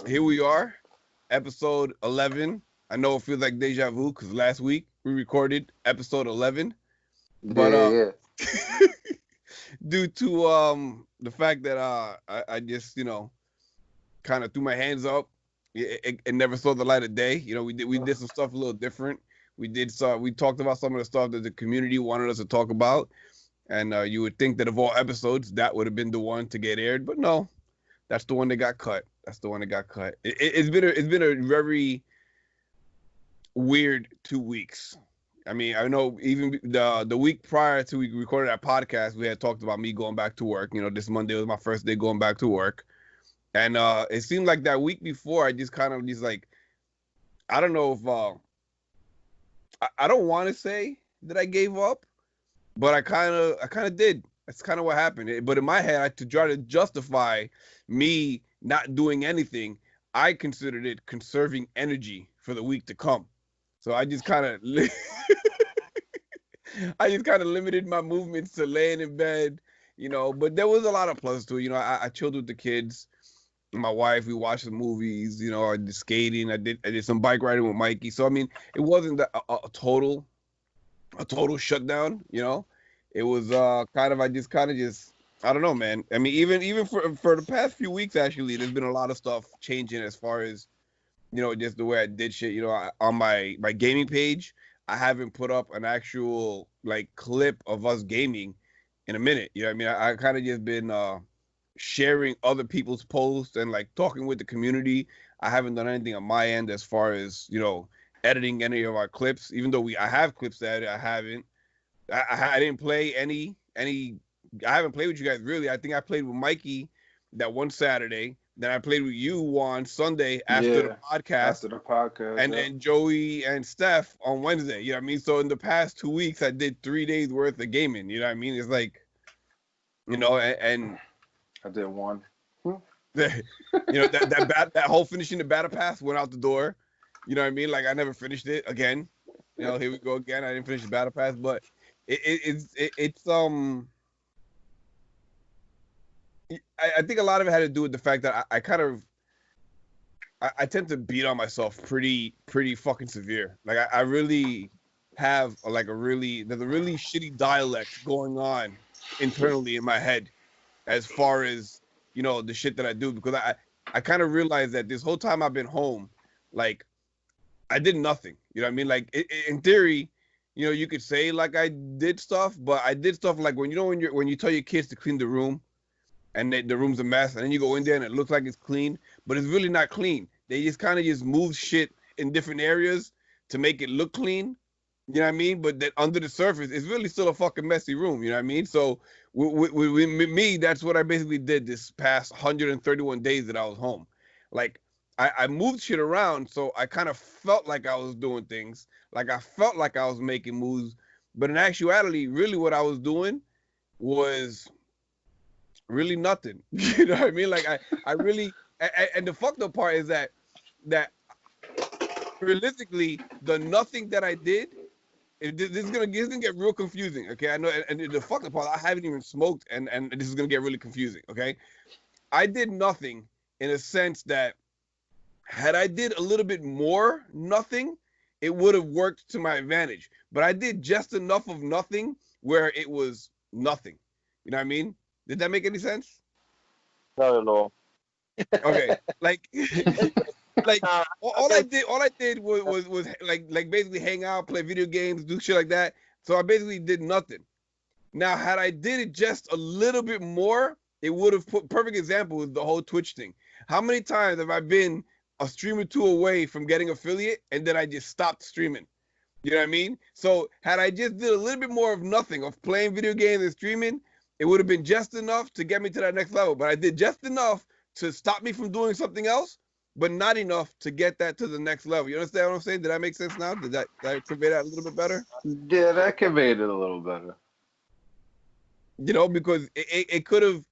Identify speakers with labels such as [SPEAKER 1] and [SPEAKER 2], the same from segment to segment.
[SPEAKER 1] Here we are, episode 11. I know it feels like deja vu because last week we recorded episode 11, but
[SPEAKER 2] Yeah.
[SPEAKER 1] due to the fact that I just kind of threw my hands up, it never saw the light of day. We did some stuff a little different. We talked about some of the stuff that the community wanted us to talk about, and you would think that of all episodes that would have been the one to get aired, but no, that's the one that got cut. That's the one that got cut. It's been a very weird 2 weeks. I mean, I know even the week prior to we recorded that podcast, we had talked about me going back to work. This Monday was my first day going back to work, and it seemed like that week before I just kind of just like I don't know if I don't want to say that I gave up, but I kind of did. That's kind of what happened. But in my head, to try to justify me not doing anything, I considered it conserving energy for the week to come. So I just kind of I just kind of limited my movements to laying in bed, But there was a lot of plus to it. I chilled with the kids, my wife. We watched some movies. I did skating. I did some bike riding with Mikey. So I mean, it wasn't a total shutdown. It was kind of I just I don't know, man. I mean, even for the past few weeks, actually, there's been a lot of stuff changing as far as just the way I did shit. On my gaming page, I haven't put up an actual like clip of us gaming in a minute. You know what I mean? I kind of just been sharing other people's posts and like talking with the community. I haven't done anything on my end as far as editing any of our clips. Even though I have clips that I haven't. I didn't play any. I haven't played with you guys really. I think I played with Mikey that one Saturday. Then I played with you on Sunday after the podcast.
[SPEAKER 2] After the podcast.
[SPEAKER 1] And then Joey and Steph on Wednesday. You know what I mean? So in the past 2 weeks, I did 3 days worth of gaming. You know what I mean? It's like, and
[SPEAKER 2] I did one.
[SPEAKER 1] that whole finishing the battle pass went out the door. You know what I mean? Like I never finished it again. Here we go again. I didn't finish the battle pass, but it's I think a lot of it had to do with the fact that I kind of I tend to beat on myself pretty fucking severe. Like I really have there's a really shitty dialect going on internally in my head as far as the shit that I do, because I kind of realized that this whole time I've been home, like I did nothing. You know what I mean? Like in theory, you could say like I did stuff, but I did stuff like when you tell your kids to clean the room, and the room's a mess, and then you go in there and it looks like it's clean, but it's really not clean. They just kind of just move shit in different areas to make it look clean. You know what I mean? But that under the surface, it's really still a fucking messy room. You know what I mean? So with me, that's what I basically did this past 131 days that I was home. Like I moved shit around, so I kind of felt like I was doing things. Like I felt like I was making moves, but in actuality, really what I was doing was really nothing. You know what I mean? Like I really, and the fucked up part is that realistically, the nothing that I did, this is gonna get real confusing. Okay, I know, and the fucked up part, I haven't even smoked, and this is gonna get really confusing. Okay, I did nothing in a sense that had I did a little bit more nothing, it would have worked to my advantage. But I did just enough of nothing where it was nothing. You know what I mean? Did that make any sense?
[SPEAKER 3] Not at all.
[SPEAKER 1] Okay, like, like all I did was like basically hang out, play video games, do shit like that. So I basically did nothing. Now, had I did it just a little bit more, it would have put. Perfect example is the whole Twitch thing. How many times have I been a stream or two away from getting affiliate, and then I just stopped streaming? You know what I mean? So had I just did a little bit more of nothing, of playing video games and streaming, it would have been just enough to get me to that next level. But I did just enough to stop me from doing something else, but not enough to get that to the next level. You understand what I'm saying? Did that make sense now? Did I convey that a little bit better?
[SPEAKER 2] Yeah, that conveyed it a little better.
[SPEAKER 1] Because it could have,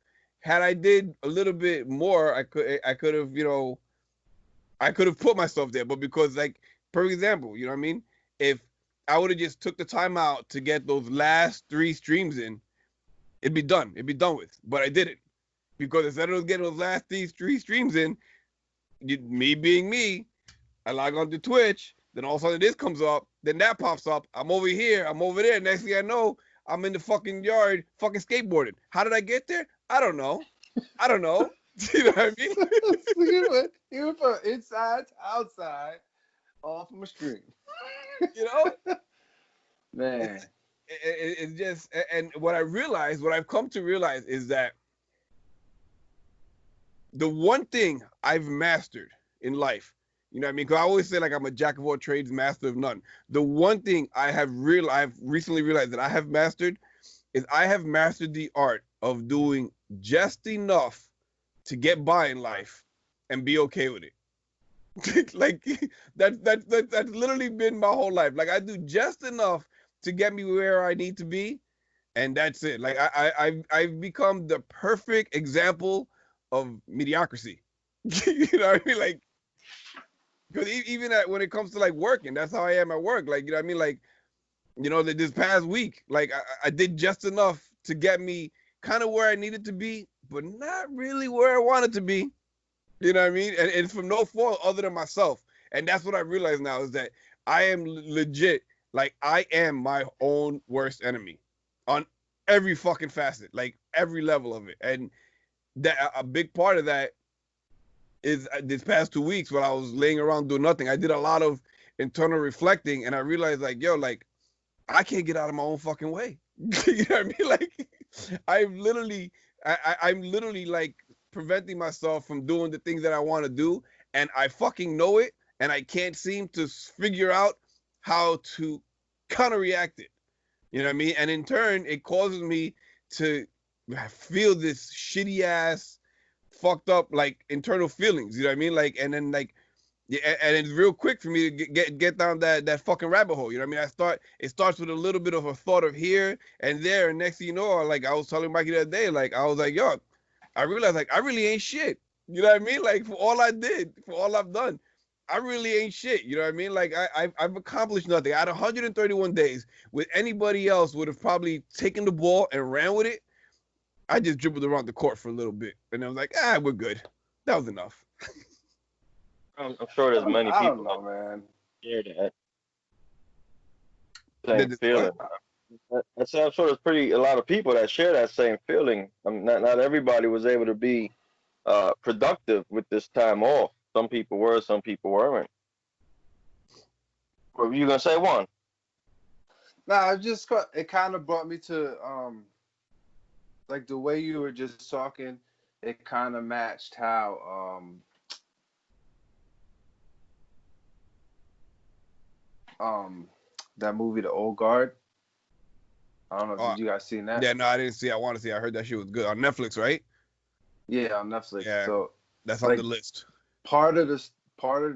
[SPEAKER 1] had I did a little bit more, I could have, I could have put myself there. But because, like, perfect example, you know what I mean? If I would have just took the time out to get those last 3 streams in, it'd be done. It'd be done with. But I didn't. Because instead of getting those last 3 streams in, me being me, I log on to Twitch. Then all of a sudden this comes up. Then that pops up. I'm over here. I'm over there. Next thing I know, I'm in the fucking yard, fucking skateboarding. How did I get there? I don't know. You know what I mean?
[SPEAKER 2] You went from inside to outside, all from a stream.
[SPEAKER 1] You know,
[SPEAKER 2] Man.
[SPEAKER 1] it's just, and what I've come to realize is that the one thing I've mastered in life, you know what I mean? Because I always say like I'm a jack of all trades, master of none. The one thing I've recently realized that I have mastered is I have mastered the art of doing just enough to get by in life and be okay with it. Like that's literally been my whole life. Like I do just enough to get me where I need to be, and that's it. Like I've become the perfect example of mediocrity. You know what I mean? Like, because even when it comes to like working, that's how I am at work. Like, you know what I mean? Like, you know, this past week, like I did just enough to get me kind of where I needed to be, but not really where I wanted to be. You know what I mean? And it's from no fault other than myself. And that's what I realize now is that I am legit, like I am my own worst enemy on every fucking facet, like every level of it. And that a big part of that is this past 2 weeks when I was laying around doing nothing. I did a lot of internal reflecting, and I realized like, yo, like I can't get out of my own fucking way. You know what I mean? Like I'm literally like preventing myself from doing the things that I want to do, and I fucking know it, and I can't seem to figure out how to counter react it. You know what I mean? And in turn, it causes me to feel this shitty ass, fucked up like internal feelings. You know what I mean? Like, and then like, yeah, and it's real quick for me to get down that fucking rabbit hole. You know what I mean? It starts with a little bit of a thought of here and there, and next thing you know, like I was telling Mikey the other day, like I was like, yo, I realized like I really ain't shit. You know what I mean? Like for all I did, for all I've done, I really ain't shit. You know what I mean? Like I've accomplished nothing. I had 131 days. With anybody else would have probably taken the ball and ran with it. I just dribbled around the court for a little bit, and I was like, we're good. That was enough.
[SPEAKER 3] I'm sure there's many
[SPEAKER 2] I
[SPEAKER 3] people
[SPEAKER 2] don't know, man.
[SPEAKER 3] that share that same feeling.
[SPEAKER 1] What?
[SPEAKER 3] I'm sure there's a lot of people that share that same feeling. Not everybody was able to be productive with this time off. Some people were, some people weren't. What were you gonna say, one?
[SPEAKER 2] Nah, it kind of brought me to like the way you were just talking. It kind of matched how that movie, The Old Guard. I don't know. Did you guys seen that?
[SPEAKER 1] Yeah, no, I didn't see. I want to see. I heard that shit was good on Netflix, right?
[SPEAKER 2] Yeah, on Netflix.
[SPEAKER 1] Yeah,
[SPEAKER 2] So
[SPEAKER 1] that's on
[SPEAKER 2] like
[SPEAKER 1] the list.
[SPEAKER 2] part of the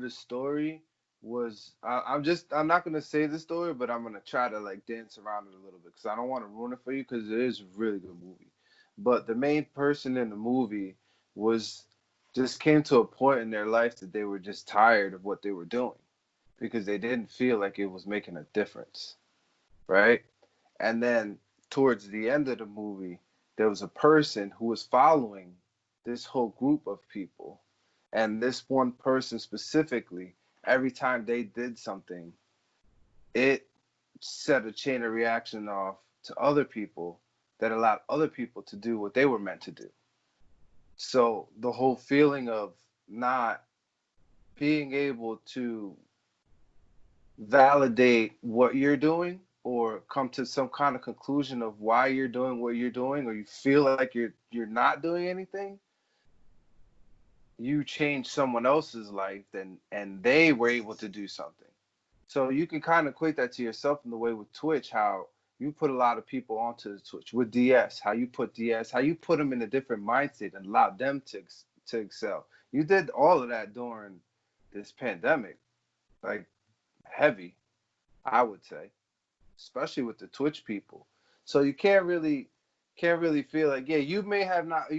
[SPEAKER 2] story was I'm not gonna say the story, but I'm gonna try to like dance around it a little bit because I don't want to ruin it for you because it is a really good movie. But the main person in the movie was just came to a point in their life that they were just tired of what they were doing because they didn't feel like it was making a difference, right? And then towards the end of the movie, there was a person who was following this whole group of people. And this one person specifically, every time they did something, it set a chain of reaction off to other people that allowed other people to do what they were meant to do. So the whole feeling of not being able to validate what you're doing or come to some kind of conclusion of why you're doing what you're doing or you feel like you're not doing anything, you change someone else's life and they were able to do something. So you can kind of equate that to yourself in the way with Twitch, how you put a lot of people onto the Twitch with DS, how you put them in a different mindset and allow them to excel. You did all of that during this pandemic, like heavy, I would say, especially with the Twitch people. So you can't really feel like, yeah, you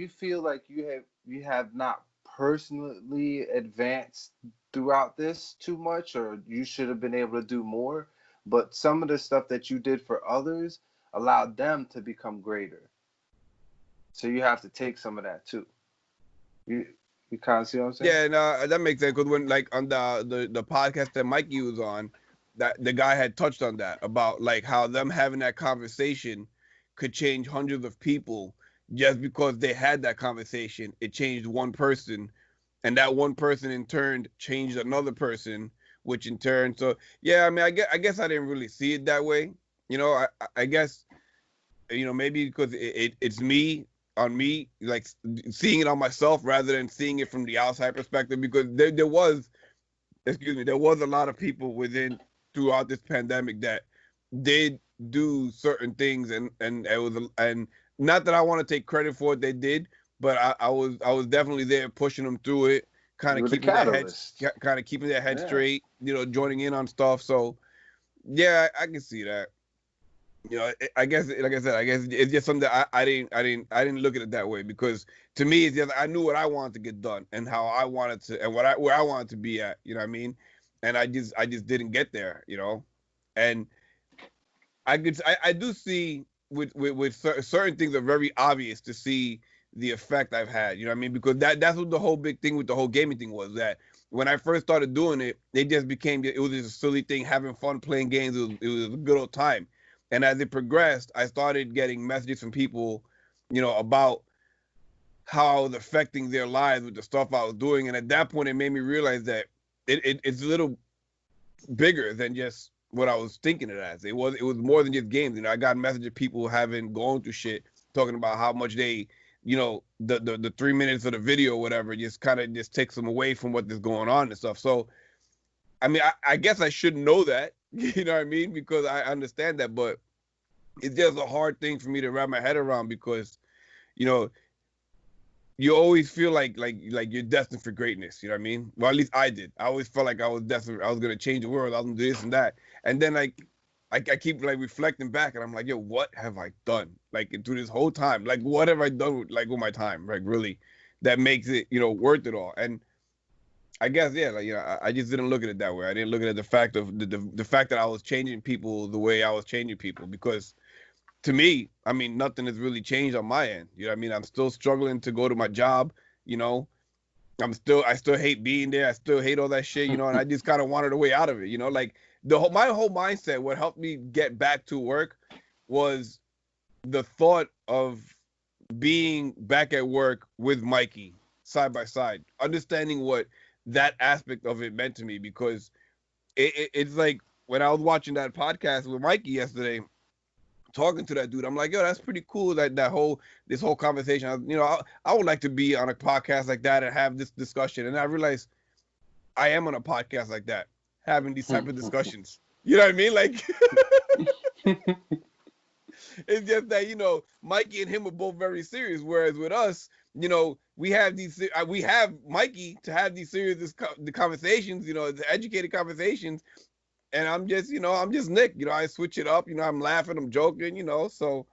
[SPEAKER 2] feel like you have not personally advanced throughout this too much, or you should have been able to do more. But some of the stuff that you did for others allowed them to become greater. So you have to take some of that too. You You kind of see what I'm saying?
[SPEAKER 1] Yeah, no, that makes sense. Because when, like, on the podcast that Mikey was on, that the guy had touched on that about like how them having that conversation could change hundreds of people just because they had that conversation. It changed one person, and that one person in turn changed another person, which in turn. So yeah, I mean, I guess I didn't really see it that way. I guess maybe because it's me on me, like seeing it on myself rather than seeing it from the outside perspective. Because there was, excuse me, there was a lot of people within throughout this pandemic that did do certain things, and it was, and not that I want to take credit for what they did, but I was definitely there pushing them through it, kind
[SPEAKER 2] You
[SPEAKER 1] of
[SPEAKER 2] were the
[SPEAKER 1] keeping their heads,
[SPEAKER 2] catalyst.
[SPEAKER 1] kind of keeping their head
[SPEAKER 2] Yeah.
[SPEAKER 1] straight, joining in on stuff. So yeah, I can see that. I guess, like I said, I guess it's just something that I didn't look at it that way, because to me, it's just I knew what I wanted to get done and how I wanted to, and where I wanted to be at. You know what I mean? And I just didn't get there. And I do see with certain things are very obvious to see the effect I've had. You know what I mean? Because that's what the whole big thing with the whole gaming thing was, that when I first started doing it, it just became, it was just a silly thing, having fun playing games. It was a good old time. And as it progressed, I started getting messages from people, about how I was affecting their lives with the stuff I was doing. And at that point, it made me realize that it's a little bigger than just what I was thinking it as. It was more than just games. I got messages of people having gone through shit, talking about how much they, the 3 minutes of the video or whatever just kind of just takes them away from what is going on and stuff. So I mean, I guess I should know that, you know what I mean, because I understand that, but it's just a hard thing for me to wrap my head around, because you know you always feel like you're destined for greatness. You know what I mean? Well, at least I did. I always felt like I was destined. I was gonna change the world. I was gonna do this and that. And then I keep like reflecting back, and I'm like, yo, what have I done? Like through this whole time, like what have I done with my time? Like really, that makes it worth it all. And I guess yeah, like I just didn't look at it that way. I didn't look at it the fact of the fact that I was changing people the way I was changing people, because to me, I mean, nothing has really changed on my end. You know what I mean? I'm still struggling to go to my job, you know. I still hate being there. I still hate all that shit, and I just kind of wanted a way out of it, like my whole mindset, what helped me get back to work was the thought of being back at work with Mikey side by side, understanding what that aspect of it meant to me, because it's like when I was watching that podcast with Mikey yesterday, talking to that dude, I'm like, yo, that's pretty cool. This whole conversation. I would like to be on a podcast like that and have this discussion. And I realized I am on a podcast like that, having these type of discussions. You know what I mean? Like, it's just that Mikey and him are both very serious, whereas with us, we have Mikey to have these serious the conversations, the educated conversations, and I'm just Nick. I switch it up. I'm laughing, I'm joking. So,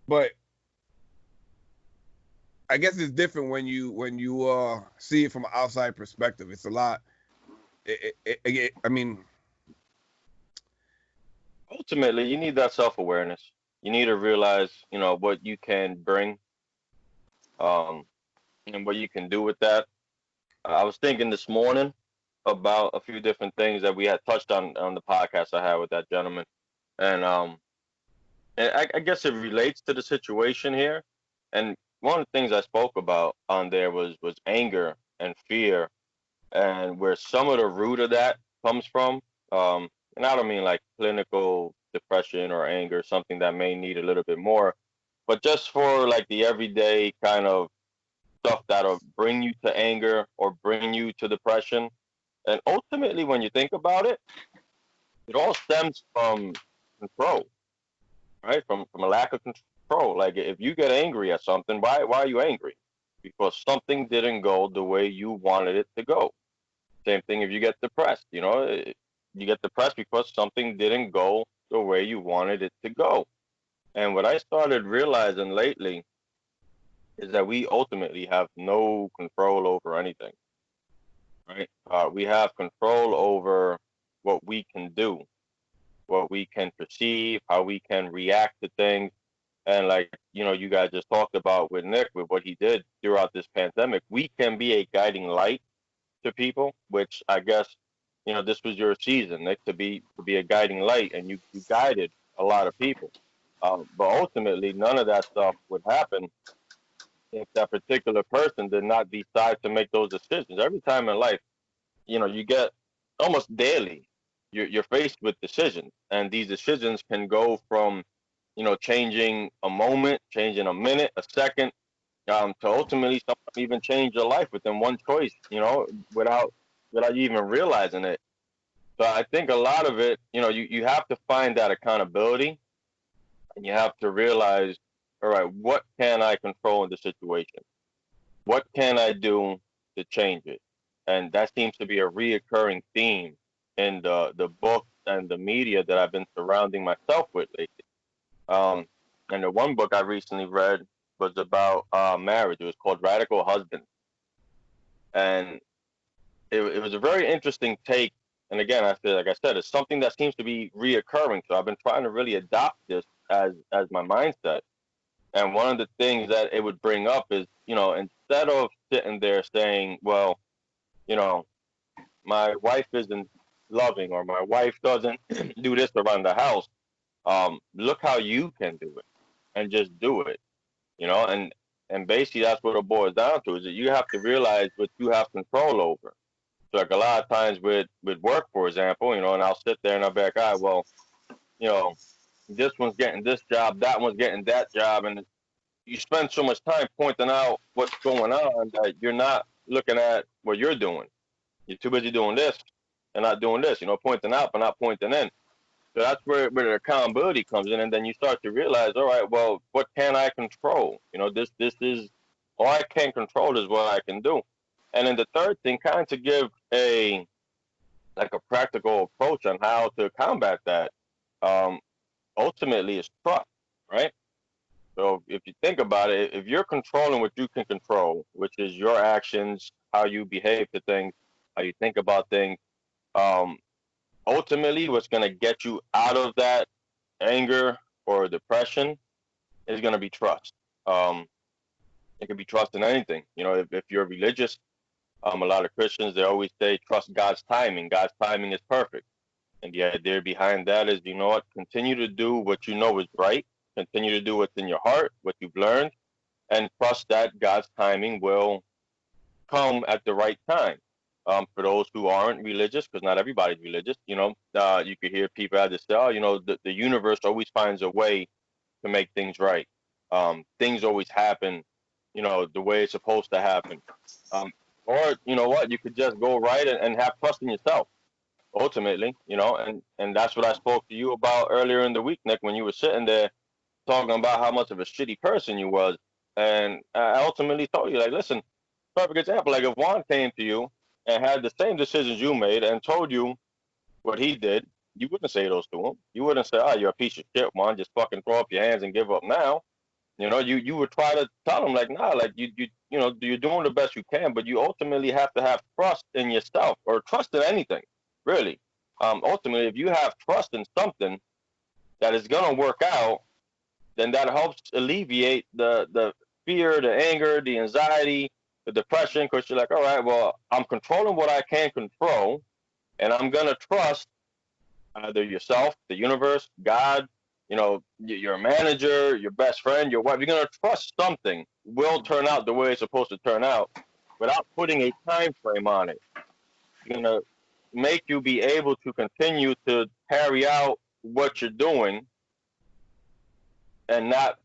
[SPEAKER 1] but I guess it's different when you see it from an outside perspective. It's a lot. I mean,
[SPEAKER 3] Ultimately, you need that self-awareness. You need to realize, what you can bring, um, and what you can do with that. I was thinking this morning about a few different things that we had touched on the podcast I had with that gentleman, and I guess it relates to the situation here. And one of the things I spoke about on there was anger and fear, and where some of the root of that comes from. And I don't mean like clinical depression or anger, something that may need a little bit more, but just for like the everyday kind of stuff that'll bring you to anger or bring you to depression. And ultimately, when you think about it, it all stems from control, right? From a lack of control. Like if you get angry at something, why are you angry? Because something didn't go the way you wanted it to go. Same thing if you get depressed. You get depressed because something didn't go the way you wanted it to go. And what I started realizing lately is that we ultimately have no control over anything, right? We have control over what we can do, what we can perceive, how we can react to things. And like, you guys just talked about with Nick, with what he did throughout this pandemic, we can be a guiding light to people, which I guess, this was your season, Nick, to be a guiding light, and you guided a lot of people. But ultimately, none of that stuff would happen if that particular person did not decide to make those decisions. Every time in life, you get almost daily, you're faced with decisions, and these decisions can go from, changing a moment, changing a minute, a second, to ultimately sometimes even change your life within one choice, without you even realizing it. So I think a lot of it, you have to find that accountability, and you have to realize, all right, what can I control in the situation? What can I do to change it? And that seems to be a reoccurring theme in the book and the media that I've been surrounding myself with lately. Um, and the one book I recently read was about marriage. It was called Radical Husband, and it was a very interesting take. And again, like I said, it's something that seems to be reoccurring. So I've been trying to really adopt this as my mindset. And one of the things that it would bring up is, instead of sitting there saying, well, you know, my wife isn't loving, or my wife doesn't do this around the house, look how you can do it, and just do it, and basically that's what it boils down to, is that you have to realize what you have control over. So like a lot of times with work, for example, and I'll sit there and I'll be like, all right, well, you know, this one's getting this job, that one's getting that job, and you spend so much time pointing out what's going on that you're not looking at what you're doing. You're too busy doing this and not doing this, pointing out but not pointing in. So that's where the accountability comes in, and then you start to realize, all right, well, what can I control? This is all I can control is what I can do. And then the third thing, kind of to give a practical approach on how to combat that, um, ultimately is trust, right? So if you think about it, if you're controlling what you can control, which is your actions, how you behave to things, how you think about things, um, ultimately what's going to get you out of that anger or depression is going to be trust. Um, it could be trust in anything. If you're religious, a lot of Christians, they always say, trust God's timing. God's timing is perfect. And the idea behind that is, what? Continue to do what you know is right. Continue to do what's in your heart, what you've learned, and trust that God's timing will come at the right time. For those who aren't religious, because not everybody's religious, you could hear people have to say, oh, the universe always finds a way to make things right. Things always happen, the way it's supposed to happen. Or, you know what, you could just go right and have trust in yourself, ultimately, and that's what I spoke to you about earlier in the week, Nick, when you were sitting there talking about how much of a shitty person you was. And I ultimately told you, like, listen, perfect example. Like, if Juan came to you and had the same decisions you made and told you what he did, you wouldn't say those to him. You wouldn't say, oh, you're a piece of shit, Juan. Just fucking throw up your hands and give up now. You would try to tell him, like, nah, like, you're doing the best you can, but you ultimately have to have trust in yourself, or trust in anything, really. Ultimately, if you have trust in something that is going to work out, then that helps alleviate the fear, the anger, the anxiety, the depression, because you're like, all right, well, I'm controlling what I can control, and I'm going to trust either yourself, the universe, God, your manager, your best friend, your wife. You're going to trust something will turn out the way it's supposed to turn out without putting a time frame on it. It's going to make you be able to continue to carry out what you're doing and not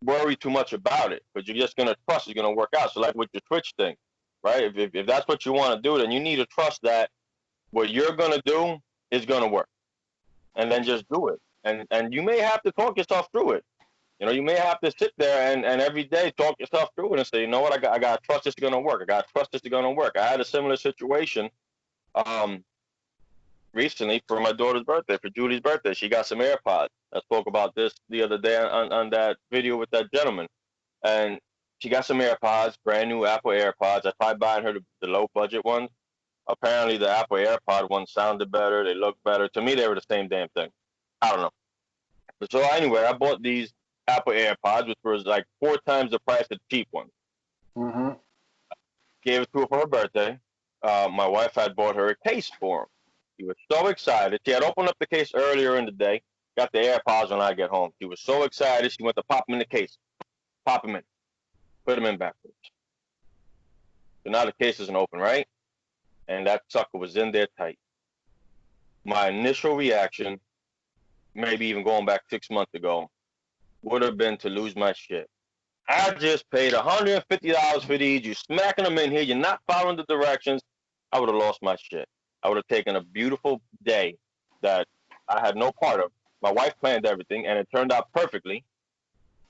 [SPEAKER 3] worry too much about it, but you're just going to trust it's going to work out. So like with your Twitch thing, right? If that's what you want to do, then you need to trust that what you're going to do is going to work, and then just do it. And you may have to talk yourself through it. You may have to sit there and every day talk yourself through it and say, you know what, I got to trust this is going to work. I got to trust this is going to work. I had a similar situation um, recently for my daughter's birthday, for Julie's birthday. She got some AirPods. I spoke about this the other day on that video with that gentleman. And she got some AirPods, brand new Apple AirPods. I tried buying her the low budget ones. Apparently, the Apple AirPod ones sounded better. They looked better. To me, they were the same damn thing. I don't know. But so anyway, I bought these. Apple AirPods, which was like 4 times the price of the cheap ones.
[SPEAKER 2] Mm-hmm.
[SPEAKER 3] Gave it to her for her birthday. My wife had bought her a case for him. She was so excited. She had opened up the case earlier in the day, got the AirPods when I get home. She was so excited. She went to pop them in the case, pop them in, put them in backwards. So now the case isn't open, right? And that sucker was in there tight. My initial reaction, maybe even going back 6 months ago, would have been to lose my shit. I just paid $150 for these. You smacking them in here. You're not following the directions. I would have lost my shit. I would have taken a beautiful day that I had no part of. My wife planned everything, and it turned out perfectly.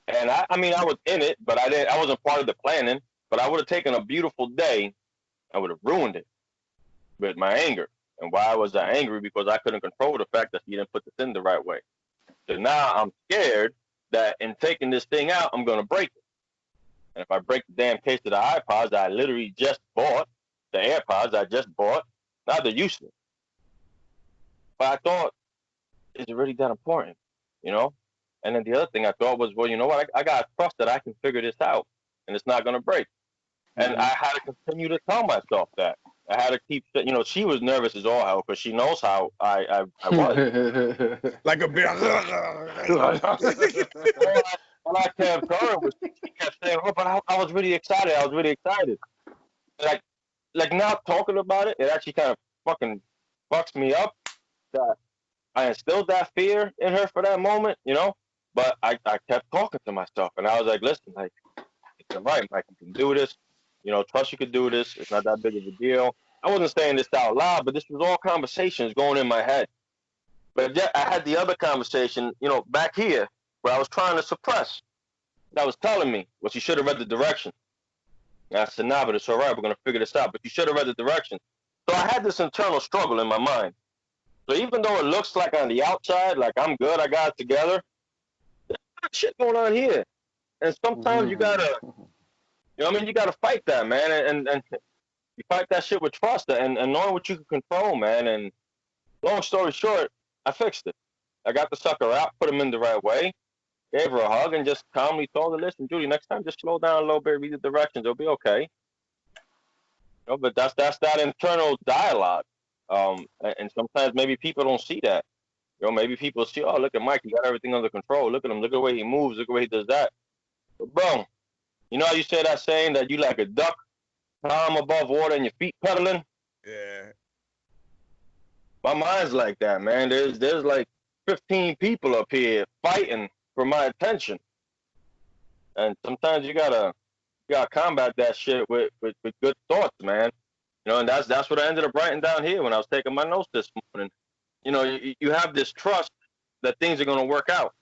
[SPEAKER 3] And I mean, I was in it, but I wasn't part of the planning. But I would have taken a beautiful day. I would have ruined it with my anger. And why was I angry? Because I couldn't control the fact that she didn't put this in the right way. So now I'm scared that in taking this thing out, I'm gonna break it. And if I break the damn case of the iPods I literally just bought, the AirPods I just bought, now they're useless. But I thought, is it really that important? You know? And then the other thing I thought was, well, you know what? I got to trust that I can figure this out and it's not going to break. And I had to continue to tell myself that. I had to keep, she was nervous as all hell because she knows how I was.
[SPEAKER 1] Like a bear.
[SPEAKER 3] All I kept going was she kept saying, "Oh, but I was really excited. I was really excited." Like now talking about it, it actually kind of fucking fucks me up that I instilled that fear in her for that moment, But I kept talking to myself, and I was like, "Listen, like it's all right, Mike. You can do this. Trust you could do this. It's not that big of a deal." I wasn't saying this out loud, but this was all conversations going in my head. But yeah, I had the other conversation, back here where I was trying to suppress. That was telling me, well, you should have read the direction. And I said, nah, but it's all right. We're going to figure this out. But you should have read the direction. So I had this internal struggle in my mind. So even though it looks like on the outside, like I'm good, I got it together, there's shit going on here. And sometimes you got to, you got to fight that, man. And you fight that shit with trust and knowing what you can control, man. And long story short, I fixed it. I got the sucker out, put him in the right way, gave her a hug, and just calmly told her, listen, Judy, next time just slow down a little bit, read the directions, it'll be okay. But that's that internal dialogue. And sometimes maybe people don't see that. Maybe people see, oh, look at Mike, he got everything under control. Look at him, look at the way he moves, look at the way he does that. But bro, you know how you say that saying that you like a duck, palm above water and your feet pedaling?
[SPEAKER 1] Yeah.
[SPEAKER 3] My mind's like that, man. There's like 15 people up here fighting for my attention. And sometimes you gotta combat that shit with good thoughts, man. And that's what I ended up writing down here when I was taking my notes this morning. You have this trust that things are gonna work out.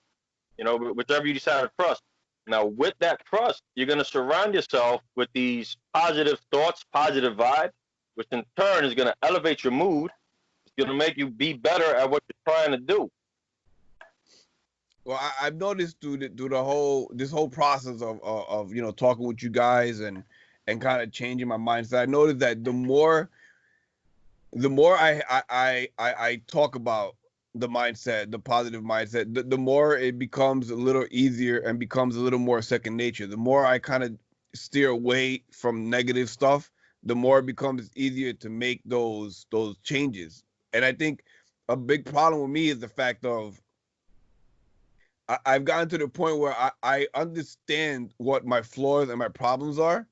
[SPEAKER 3] Whichever you decide to trust. Now, with that trust, you're gonna surround yourself with these positive thoughts, positive vibes, which in turn is gonna elevate your mood. It's gonna make you be better at what you're trying to do.
[SPEAKER 1] Well, I've noticed through this whole process of talking with you guys and kind of changing my mindset. I noticed that the more I talk about the mindset, the positive mindset, the more it becomes a little easier and becomes a little more second nature. The more I kind of steer away from negative stuff, the more it becomes easier to make those changes. And I think a big problem with me is the fact of I've gotten to the point where I understand what my flaws and my problems are,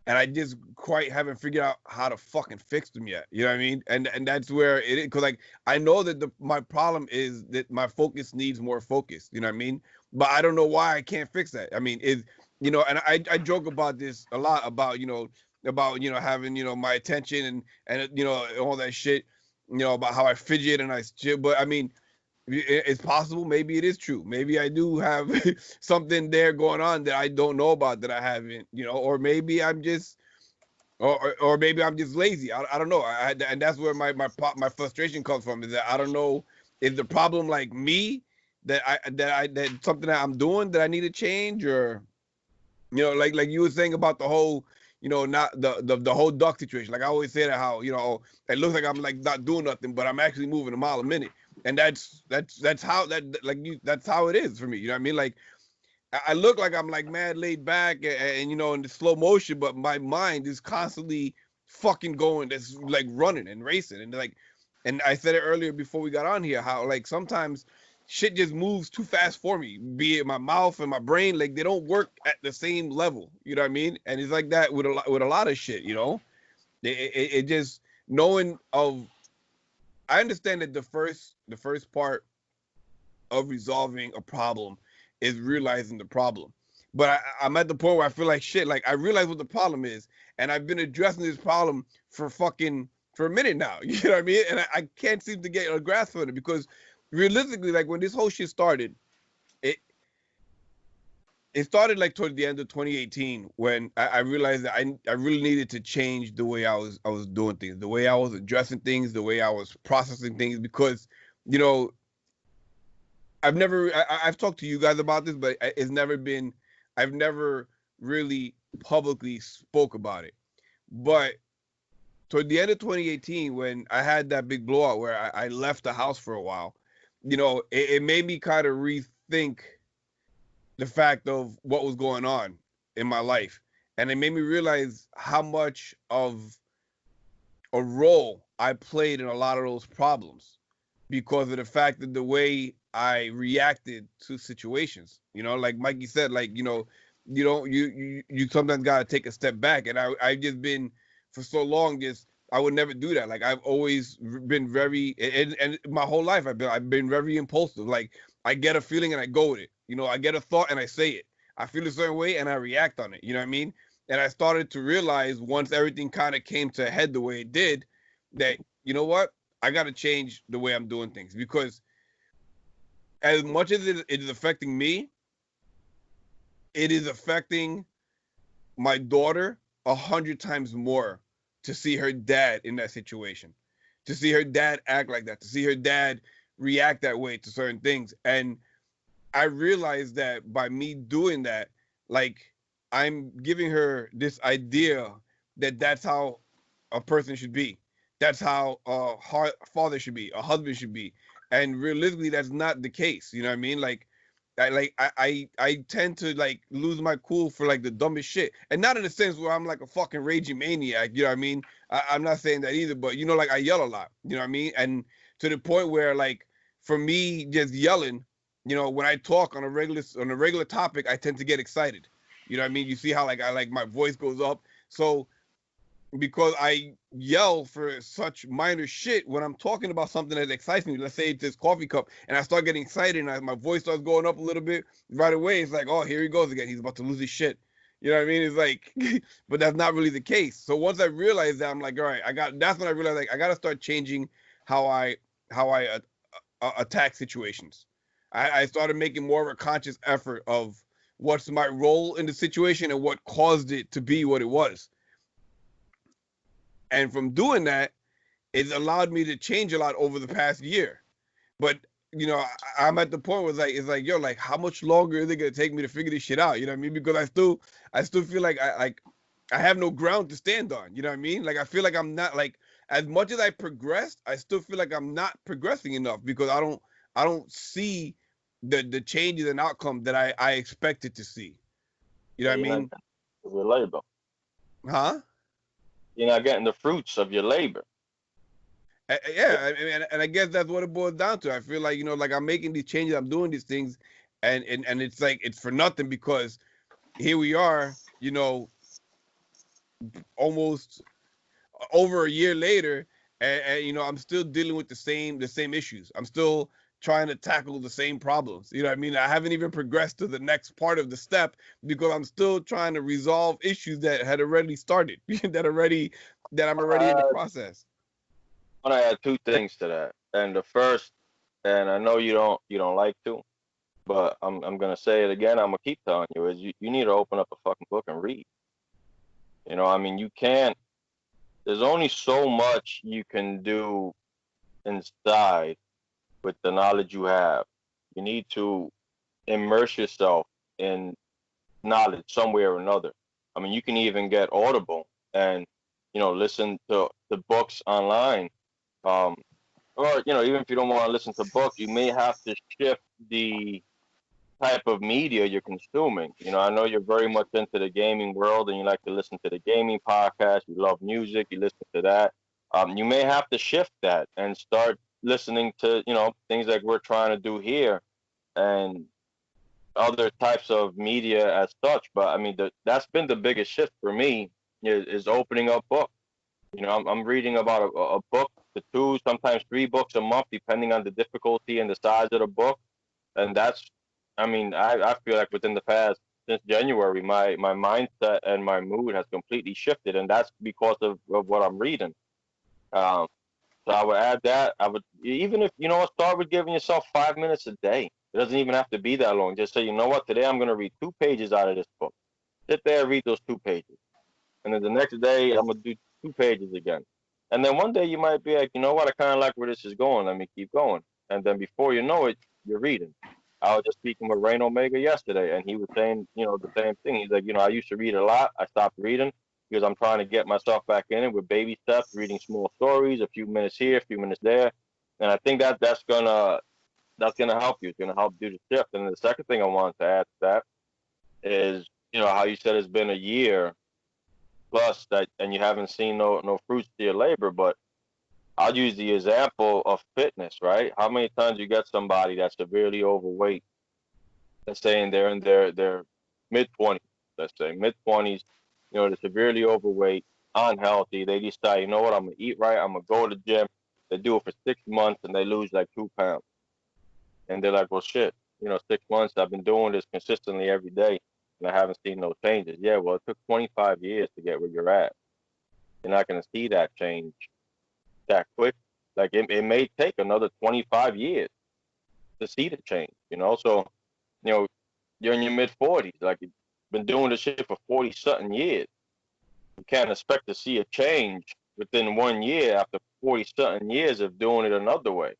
[SPEAKER 1] and I just quite haven't figured out how to fucking fix them yet. You know what I mean? And that's where it is, because like I know that my problem is that my focus needs more focus. You know what I mean? But I don't know why I can't fix that. I mean, and I joke about this a lot about having my attention and all that shit. About how I fidget and I shit. But I mean, it's possible. Maybe it is true. Maybe I do have something there going on that I don't know about that I haven't, or maybe I'm just, or maybe I'm just lazy. I don't know. And that's where my frustration comes from, is that I don't know, is the problem like me that something that I'm doing that I need to change, or, like you were saying about the whole, not the whole duck situation. Like I always say that how, it looks like I'm like not doing nothing, but I'm actually moving a mile a minute. And that's how that's how it is for me. You know what I mean? Like I look like I'm like mad laid back and you know in the slow motion, but my mind is constantly fucking going. That's like running and racing and like, and I said it earlier before we got on here how like sometimes shit just moves too fast for me. Be it my mouth and my brain, like they don't work at the same level. You know what I mean? And it's like that with a lot of shit. You know, it just knowing of. I understand that the first part of resolving a problem is realizing the problem. But I'm at the point where I feel like shit. Like I realize what the problem is, and I've been addressing this problem for a minute now. You know what I mean? And I can't seem to get a grasp on it because realistically, like when this whole shit started, it it started like toward the end of 2018 when I realized that I really needed to change the way I was doing things, the way I was addressing things, the way I was processing things because you know I've talked to you guys about this, but I've never really publicly spoke about it. But toward the end of 2018, when I had that big blowout where I left the house for a while, it made me kind of rethink the fact of what was going on in my life. And it made me realize how much of a role I played in a lot of those problems because of the fact that the way I reacted to situations. Like Mikey said, like you don't you sometimes gotta take a step back, and I've just been for so long just I would never do that. Like I've always been very and my whole life I've been very impulsive. Like I get a feeling and I go with it. I get a thought and I say it. I feel a certain way and I react on it. You know what I mean? And I started to realize once everything kind of came to a head the way it did, that you know what, I got to change the way I'm doing things because as much as it is affecting me, it is affecting my daughter 100 times more to see her dad in that situation, to see her dad act like that, to see her dad react that way to certain things. And I realized that by me doing that, like I'm giving her this idea that that's how a person should be. That's how a father should be, a husband should be. And realistically, that's not the case. You know what I mean? I tend to like lose my cool for like the dumbest shit, and not in the sense where I'm like a fucking raging maniac. You know what I mean? I'm not saying that either, but like I yell a lot. You know what I mean? And to the point where like for me, just yelling, when I talk on a regular topic, I tend to get excited. You know what I mean? You see how like I like my voice goes up. So because I yell for such minor shit when I'm talking about something that excites me. Let's say it's this coffee cup, and I start getting excited, and my voice starts going up a little bit. Right away, it's like, oh, here he goes again. He's about to lose his shit. You know what I mean? It's like, but that's not really the case. So once I realized that, I'm like, all right, That's when I realized like I got to start changing how I attack situations. I started making more of a conscious effort of what's my role in the situation and what caused it to be what it was. And from doing that, it's allowed me to change a lot over the past year. But I'm at the point where it's like, yo, like how much longer is it gonna take me to figure this shit out? You know what I mean? Because I still feel like I have no ground to stand on. You know what I mean? Like I feel like I'm not like as much as I progressed, I still feel like I'm not progressing enough because I don't see the changes and outcome that I expected to see. You know
[SPEAKER 3] Yeah,
[SPEAKER 1] what I
[SPEAKER 3] you're not
[SPEAKER 1] mean?
[SPEAKER 3] getting your labor.
[SPEAKER 1] Huh?
[SPEAKER 3] You're not getting the fruits of your labor.
[SPEAKER 1] Yeah, and I guess that's what it boils down to. I feel like like I'm making these changes, I'm doing these things, and it's like it's for nothing because here we are, almost over a year later, and I'm still dealing with the same issues. I'm still trying to tackle the same problems. You know what I mean? I haven't even progressed to the next part of the step because I'm still trying to resolve issues that had already started, that I'm already in the
[SPEAKER 3] I
[SPEAKER 1] process.
[SPEAKER 3] want to add two things to that. And the first, and I know you don't like to, but I'm gonna say it again. I'm gonna keep telling you is you need to open up a fucking book and read. I mean, you can't. There's only so much you can do inside with the knowledge you have. You need to immerse yourself in knowledge some way or another. I mean, you can even get Audible and listen to the books online. Or even if you don't want to listen to book, you may have to shift the type of media you're consuming. You know, I know you're very much into the gaming world and you like to listen to the gaming podcast. You love music, you listen to that. You may have to shift that and start listening to, you know, things like we're trying to do here and other types of media as such. But I mean, that's been the biggest shift for me is opening up books. You know, I'm reading about a book to two, sometimes three books a month, depending on the difficulty and the size of the book. And that's, I mean, I feel like within the past, since January, my mindset and my mood has completely shifted. And that's because of what I'm reading. Um, so I would add that. I would, even if, you know what, start with giving yourself 5 minutes a day. It doesn't even have to be that long. Just say, you know what, today I'm going to read 2 pages out of this book. Sit there and read those 2 pages. And then the next day, I'm going to do 2 pages again. And then one day you might be like, you know what, I kind of like where this is going. Let me keep going. And then before you know it, you're reading. I was just speaking with Rain Omega yesterday, and he was saying, you know, the same thing. He's like, you know, I used to read a lot. I stopped reading because I'm trying to get myself back in it with baby steps, reading small stories, a few minutes here, a few minutes there. And I think that's gonna help you. It's gonna help do the shift. And the second thing I wanted to add to that is, you know, how you said it's been a year plus that, and you haven't seen no fruits to your labor. But I'll use the example of fitness, right? How many times you get somebody that's severely overweight, let's say, and they're in their mid 20s, let's say mid 20s, you know, they're severely overweight, unhealthy. They decide, you know what, I'm gonna eat right, I'm gonna go to the gym. They do it for 6 months and they lose like 2 pounds. And they're like, well, shit, you know, 6 months, I've been doing this consistently every day and I haven't seen no changes. Yeah, well, it took 25 years to get where you're at. You're not going to see that change that quick. Like it may take another 25 years to see the change, you know? So, you know, you're in your mid 40s, like you've been doing this shit for 40 something years. You can't expect to see a change within 1 year after 40 something years of doing it another way.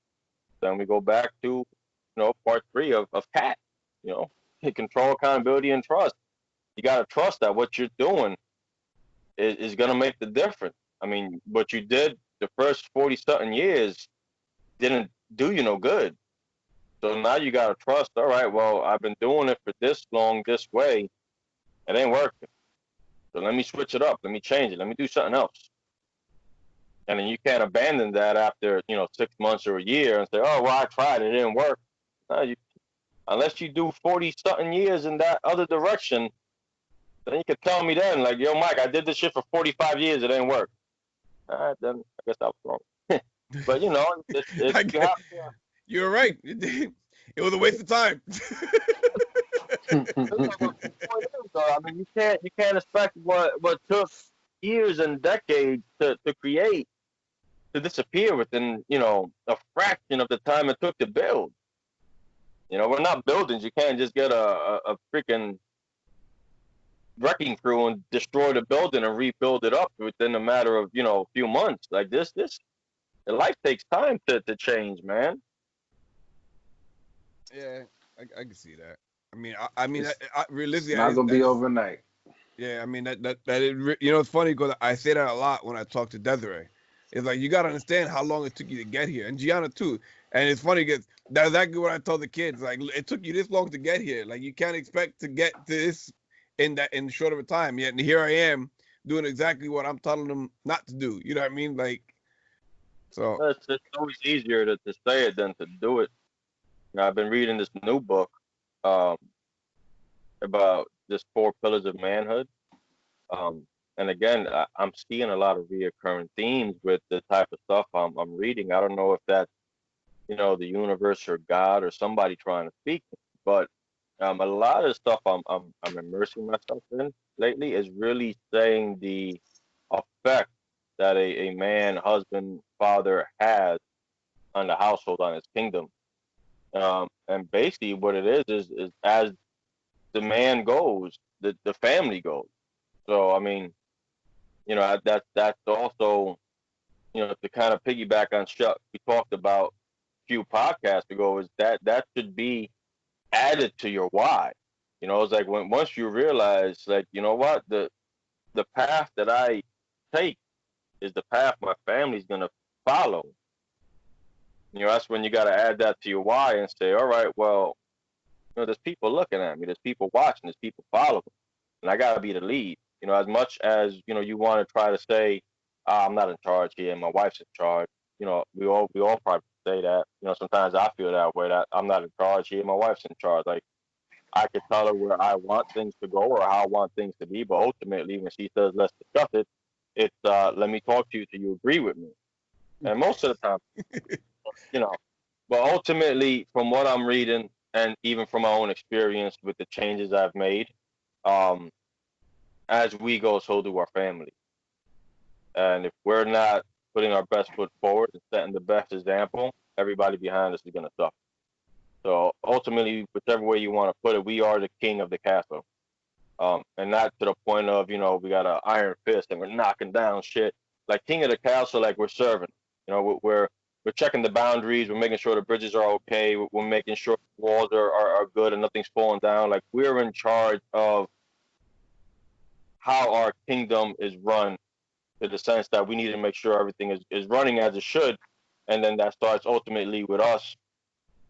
[SPEAKER 3] Then we go back to, you know, part three of CAT, you know, control, accountability, and trust. You got to trust that what you're doing is going to make the difference. I mean, what you did the first 40 something years didn't do you no good. So now you got to trust, all right, well, I've been doing it for this long, this way. It ain't working. So let me switch it up. Let me change it. Let me do something else. And then you can't abandon that after, you know, 6 months or a year and say, oh, well, I tried. It didn't work. No, unless you do 40 something years in that other direction, then you could tell me then, like, yo, Mike, I did this shit for 45 years. It didn't work. All right, then I guess I was wrong. But, you know, you have to.
[SPEAKER 1] You're right. It was a waste of time.
[SPEAKER 3] I mean, you can't expect what took years and decades to create to disappear within, you know, a fraction of the time it took to build. You know, we're not buildings. You can't just get a freaking wrecking crew and destroy the building and rebuild it up within a matter of, you know, a few months. Like this life takes time to change, man.
[SPEAKER 1] Yeah, I can see that. I mean,
[SPEAKER 2] It's
[SPEAKER 1] realistically,
[SPEAKER 2] not gonna be overnight.
[SPEAKER 1] yeah. I mean, you know, it's funny because I say that a lot when I talk to Desiree. It's like you gotta understand how long it took you to get here, and Gianna too. And it's funny because that's exactly what I tell the kids. Like, it took you this long to get here. Like, you can't expect to get to this in short of a time. Yet, and here I am doing exactly what I'm telling them not to do. You know what I mean? Like, so
[SPEAKER 3] It's always easier to say it than to do it. You know, I've been reading this new book um, about just 4 pillars of manhood. Um, and again, I'm seeing a lot of reoccurring themes with the type of stuff I'm reading. I don't know if that's, you know, the universe or God or somebody trying to speak, but a lot of stuff I'm immersing myself in lately is really saying the effect that a man, husband, father has on the household, on his kingdom. And basically what it is as the man goes, the family goes. So I mean, you know, that's also, you know, to kind of piggyback on Chuck we talked about a few podcasts ago, is that should be added to your why. You know, it's like when once you realize, like, you know what, the path that I take is the path my family's gonna follow. You know, that's when you got to add that to your why and say, all right, well, there's people looking at me, there's people watching, there's people following, and I gotta be the lead. As much as you want to try to say, I'm not in charge here, my wife's in charge. We all probably say that. Sometimes I feel that way, that I'm not in charge here, my wife's in charge. Like I could tell her where I want things to go or how I want things to be, but ultimately when she says let's discuss it, it's let me talk to you till you agree with me. And most of the time, you know, but ultimately from what I'm reading and even from my own experience with the changes I've made, um, as we go, so do our family. And if we're not putting our best foot forward and setting the best example, everybody behind us is going to suffer. So ultimately, whichever way you want to put it, we are the king of the castle. And not to the point of, we got an iron fist and we're knocking down shit. Like king of the castle, like we're serving. We're checking the boundaries. We're making sure the bridges are okay. We're making sure the walls are good and nothing's falling down. Like we're in charge of how our kingdom is run, to the sense that we need to make sure everything is running as it should. And then that starts ultimately with us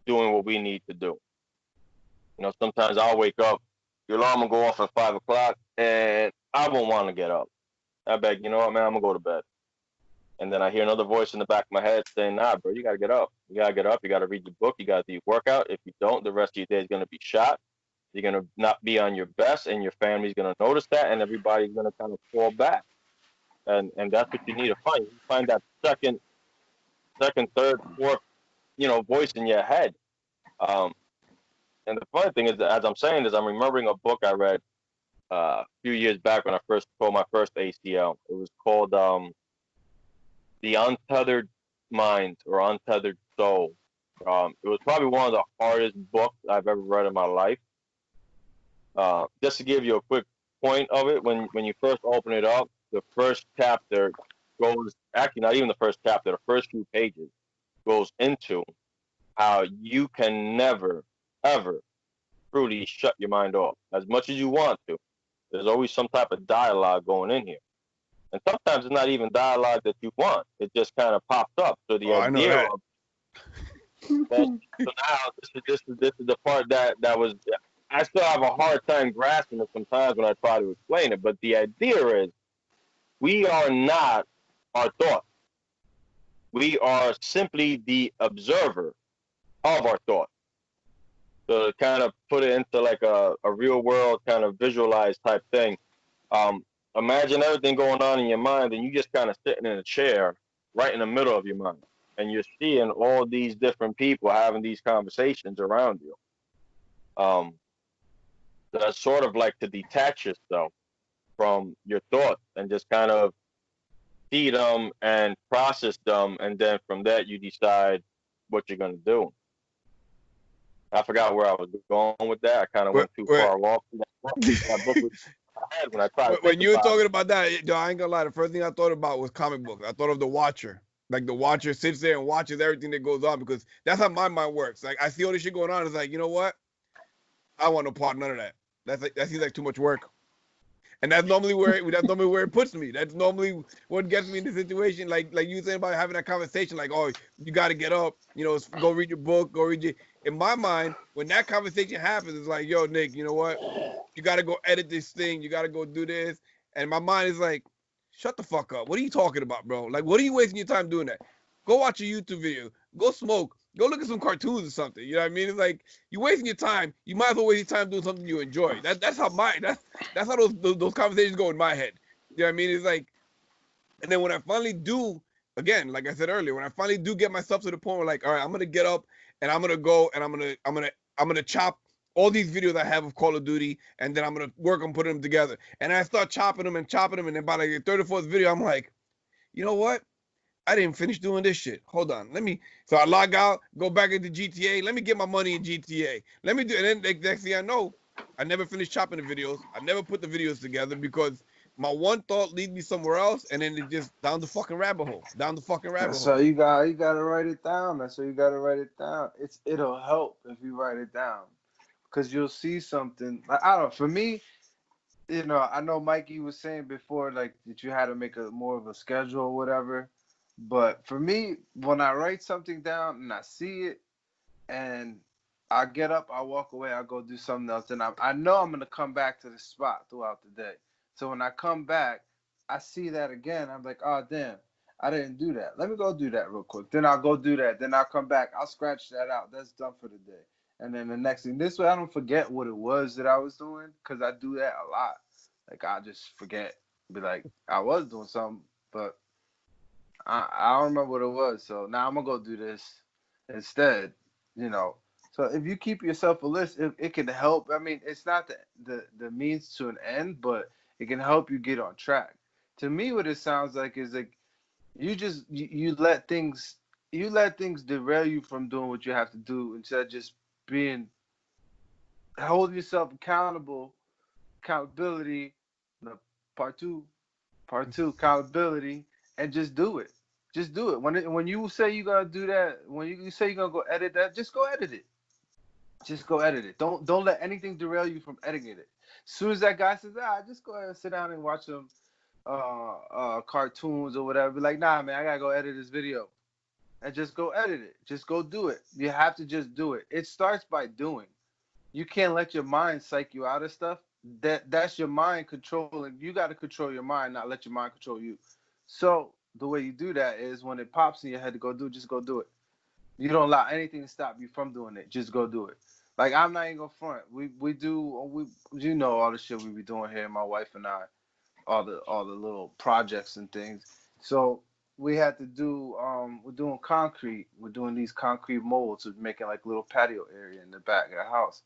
[SPEAKER 3] doing what we need to do. Sometimes I'll wake up, your alarm will go off at 5 o'clock, and I won't want to get up. I beg, you know what, man, I'm gonna go to bed. And then I hear another voice in the back of my head saying, nah, bro, you gotta get up. You gotta get up, you gotta read your book, you gotta do your workout. If you don't, the rest of your day is gonna be shot. You're gonna not be on your best, and your family's gonna notice that, and everybody's gonna kind of fall back. And that's what you need to find. You find that second, third, fourth, voice in your head. Um, and the funny thing is, as I'm saying this, I'm remembering a book I read a few years back when I first pulled my first ACL. It was called The Untethered Mind or Untethered Soul. It was probably one of the hardest books I've ever read in my life. Just to give you a quick point of it, when you first open it up, the first chapter goes, actually not even the first chapter, the first few pages goes into how you can never, ever truly shut your mind off as much as you want to. There's always some type of dialogue going in here. And sometimes it's not even dialogue that you want. It just kind of pops up. So the idea of well, so now this is the part that was I still have a hard time grasping it sometimes when I try to explain it. But the idea is we are not our thoughts. We are simply the observer of our thoughts. So to kind of put it into like a real world kind of visualized type thing, imagine everything going on in your mind and you just kind of sitting in a chair right in the middle of your mind. And you're seeing all these different people having these conversations around you. That's sort of like to detach yourself from your thoughts and just kind of see them and process them. And then from that, you decide what you're going to do. I forgot where I was going with that. I kind of went too far off. That book was in my head when I tried
[SPEAKER 1] when you were talking about that, I ain't gonna lie. The first thing I thought about was comic books. I thought of The Watcher. Like The Watcher sits there and watches everything that goes on, because that's how my mind works. Like I see all this shit going on. It's like, you know what? I want no part none of that. That seems like too much work. And that's normally where it puts me. That's normally what gets me in the situation. Like you saying about having that conversation, like, oh, you got to get up, go read your book, go read your. In my mind, when that conversation happens, it's like, yo, Nick, you know what? You got to go edit this thing. You got to go do this. And my mind is like, shut the fuck up. What are you talking about, bro? Like, what are you wasting your time doing that? Go watch a YouTube video. Go smoke. Go look at some cartoons or something. You know what I mean? It's like you're wasting your time. You might as well waste your time doing something you enjoy. That's how those conversations go in my head. You know what I mean? It's like, and then when I finally do, again, like I said earlier, when I finally do get myself to the point where, like, all right, I'm gonna get up and I'm gonna go and I'm gonna chop all these videos I have of Call of Duty, and then I'm gonna work on putting them together. And I start chopping them, and then by like the third or fourth video, I'm like, you know what? I didn't finish doing this shit. Hold on. So I log out, go back into GTA. Let me get my money in GTA. Let me do, and then the next thing I know, I never finished chopping the videos. I never put the videos together because my one thought leads me somewhere else, and then it just down the fucking rabbit hole.
[SPEAKER 2] So you gotta write it down. That's why you gotta write it down. It'll help if you write it down, because you'll see something. Like, I don't know. For me, I know Mikey was saying before, like, that you had to make a more of a schedule or whatever. But for me, when I write something down and I see it, and I get up, I walk away, I go do something else, and I know I'm gonna come back to the spot throughout the day. So when I come back, I see that again. I'm like, oh damn, I didn't do that. Let me go do that real quick. Then I'll go do that. Then I'll come back. I'll scratch that out. That's done for the day. And then the next thing, this way I don't forget what it was that I was doing, because I do that a lot. Like I just forget, be like, I was doing something, but I don't remember what it was. So now I'm gonna go do this instead. You know. So if you keep yourself a list, it can help. I mean, it's not the means to an end, but it can help you get on track. To me, what it sounds like is like you let things derail you from doing what you have to do instead of just being holding yourself accountability. No, part two, accountability, and just do it. Just do it. When you say you're gonna do that, when you say you're gonna go edit that, just go edit it. Just go edit it. Don't let anything derail you from editing it. As soon as that guy says, just go ahead and sit down and watch some cartoons or whatever. Be like, nah, man, I gotta go edit this video, and just go edit it. Just go do it. You have to just do it. It starts by doing. You can't let your mind psych you out of stuff. That's your mind controlling. You got to control your mind, not let your mind control you. So the way you do that is when it pops in your head to go do it, just go do it. You don't allow anything to stop you from doing it. Just go do it. Like I'm not even gonna front. We do you know all the shit we be doing here, my wife and I, all the little projects and things. So we had to do we're doing concrete. We're doing these concrete molds. We're making like little patio area in the back of the house.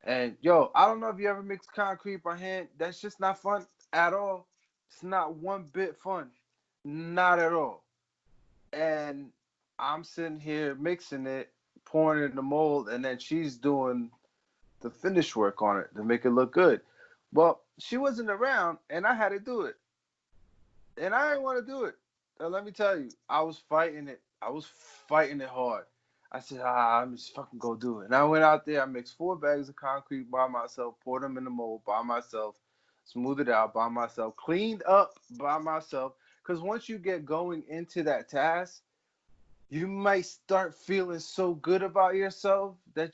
[SPEAKER 2] And yo, I don't know if you ever mix concrete by hand. That's just not fun at all. It's not one bit fun. Not at all. And I'm sitting here mixing it, pouring it in the mold, and then she's doing the finish work on it to make it look good. Well, she wasn't around, and I had to do it. And I didn't want to do it. So let me tell you, I was fighting it. I was fighting it hard. I said, I'm just fucking go do it. And I went out there, I mixed 4 bags of concrete by myself, poured them in the mold by myself, smoothed it out by myself, cleaned up by myself. Because once you get going into that task, you might start feeling so good about yourself that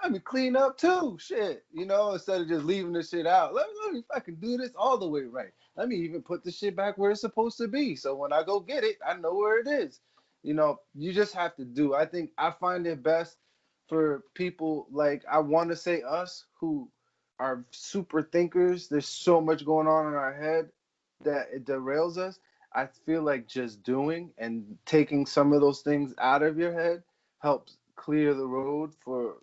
[SPEAKER 2] I mean, clean up too, shit, instead of just leaving the shit out. Let me fucking do this all the way right. Let me even put the shit back where it's supposed to be. So when I go get it, I know where it is. You just have to do. I think I find it best for people like, I want to say us, who are super thinkers. There's so much going on in our head that it derails us. I feel like just doing and taking some of those things out of your head helps clear the road for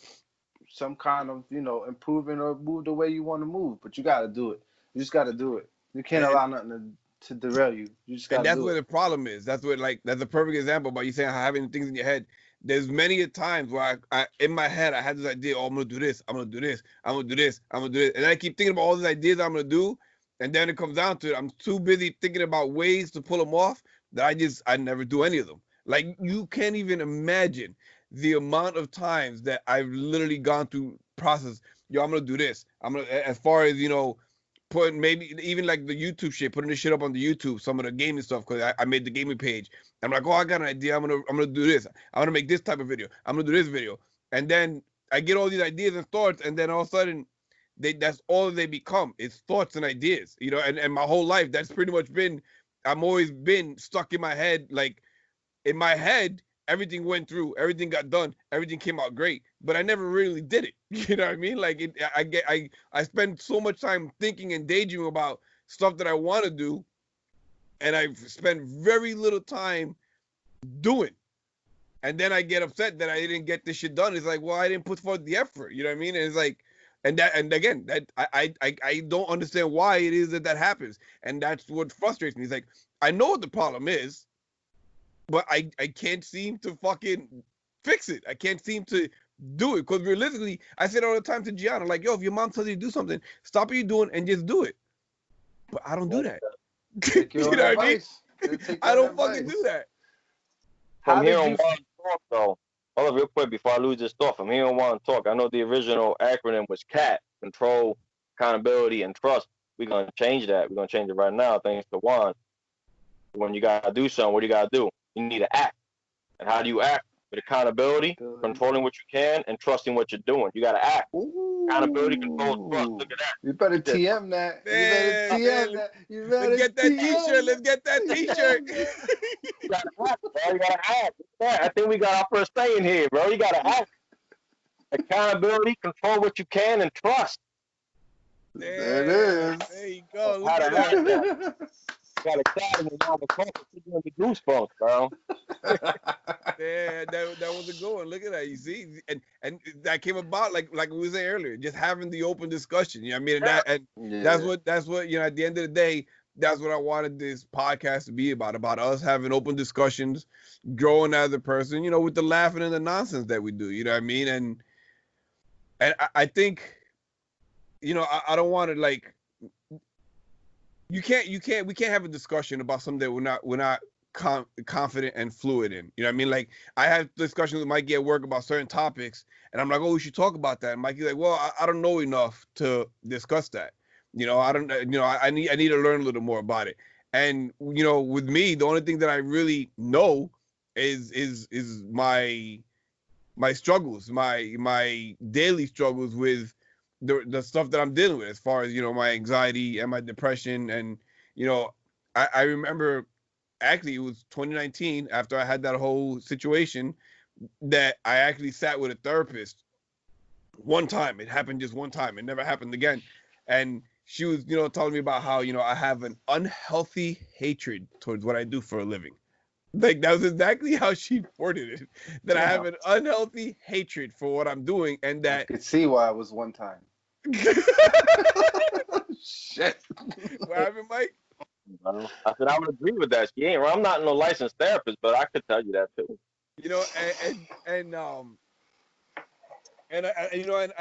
[SPEAKER 2] some kind of, improvement or move the way you want to move. But you got to do it. You just got to do it. You can't
[SPEAKER 1] And
[SPEAKER 2] allow nothing to derail you. You just got
[SPEAKER 1] and
[SPEAKER 2] to
[SPEAKER 1] that's
[SPEAKER 2] do
[SPEAKER 1] where
[SPEAKER 2] it.
[SPEAKER 1] the problem is. That's a perfect example about you saying having things in your head. There's many a times where I in my head I had this idea, oh, I'm gonna do this, I'm gonna do this, I'm gonna do this, I'm gonna do this, and I keep thinking about all these ideas I'm gonna do, and then it comes down to it, I'm too busy thinking about ways to pull them off that I never do any of them. Like you can't even imagine the amount of times that I've literally gone through process. Yo, I'm gonna do this. I'm gonna, as far as putting maybe even like the YouTube shit, putting this shit up on the YouTube, some of the gaming stuff, because I made the gaming page. I'm like, oh, I got an idea. I'm gonna do this. I'm gonna make this type of video. I'm gonna do this video, and then I get all these ideas and thoughts, and then all of a sudden, that's all they become. It's thoughts and ideas, And my whole life, that's pretty much been. I'm always been stuck in my head, like in my head, everything went through, everything got done, everything came out great, but I never really did it. You know what I mean? Like I spend so much time thinking and daydreaming about stuff that I want to do, and I spend very little time doing. And then I get upset that I didn't get this shit done. It's like, well, I didn't put forth the effort. You know what I mean? And it's like, and again, that I don't understand why it is that happens, and that's what frustrates me. It's like I know what the problem is, but I can't seem to fucking fix it. I can't seem to do it, because realistically, I say it all the time to Gianna, like, yo, if your mom tells you to do something, stop what you're doing and just do it. But I don't do that.
[SPEAKER 2] Take your
[SPEAKER 1] You
[SPEAKER 2] own
[SPEAKER 1] know what I mean?
[SPEAKER 2] advice. Take
[SPEAKER 1] I
[SPEAKER 2] your own
[SPEAKER 1] don't fucking
[SPEAKER 2] advice.
[SPEAKER 1] do that.
[SPEAKER 3] From
[SPEAKER 2] How did
[SPEAKER 3] hearing
[SPEAKER 2] you?
[SPEAKER 3] Juan talk, though, hold up real quick before I lose this thought. From hearing Juan talk, I know the original acronym was CAT, Control, Accountability, and Trust. We're going to change that. We're going to change it right now, thanks to Juan. When you got to do something, what do you got to do? You need to act. And how do you act? with accountability, controlling what you can, and trusting what you're doing. You got to act. Accountability, control, trust. Look at that.
[SPEAKER 2] You better
[SPEAKER 3] Yes.
[SPEAKER 2] TM that. You better
[SPEAKER 1] Man,
[SPEAKER 2] TM
[SPEAKER 1] man,
[SPEAKER 2] that. You
[SPEAKER 1] let's
[SPEAKER 2] better
[SPEAKER 1] get that
[SPEAKER 2] TM
[SPEAKER 1] T-shirt. Let's get that T-shirt.
[SPEAKER 3] You got to act, bro. You got to act. Yeah, I think we got our first saying here, bro. You got to act. Accountability, control what you can, and trust.
[SPEAKER 2] There it is.
[SPEAKER 1] There you go.
[SPEAKER 3] How
[SPEAKER 1] Look
[SPEAKER 3] to
[SPEAKER 1] at
[SPEAKER 3] act.
[SPEAKER 1] that.
[SPEAKER 3] Got excited and now the focus is doing the goosebumps, bro.
[SPEAKER 1] Yeah, that was a good one. Look at that. You see, and that came about like we were saying earlier, just having the open discussion. You know what I mean? And that's what you know. At the end of the day, that's what I wanted this podcast to be about us having open discussions, growing as a person. You know, with the laughing and the nonsense that we do. You know what I mean? And I think, you know, I don't want to like. We can't have a discussion about something that we're not confident and fluid in. You know what I mean? Like I had discussions with Mikey at work about certain topics, and I'm like, oh, we should talk about that. And Mikey's like, well, I don't know enough to discuss that. You know, I don't. You know, I need to learn a little more about it. And you know, with me, the only thing that I really know is my struggles, my daily struggles with the stuff that I'm dealing with, as far as, you know, my anxiety and my depression. And you know, I remember, actually it was 2019, after I had that whole situation, that I actually sat with a therapist one time. It happened just one time. It never happened again. And she was, you know, telling me about how, you know, I have an unhealthy hatred towards what I do for a living. Like that was exactly how she worded it. That I have an unhealthy hatred for what I'm doing, and that
[SPEAKER 2] I could see why it was one time. Shit.
[SPEAKER 1] What happened, Mike?
[SPEAKER 3] I said I would agree with that. She ain't. I'm not no licensed therapist, but I could tell you that too.
[SPEAKER 1] You know, you know, and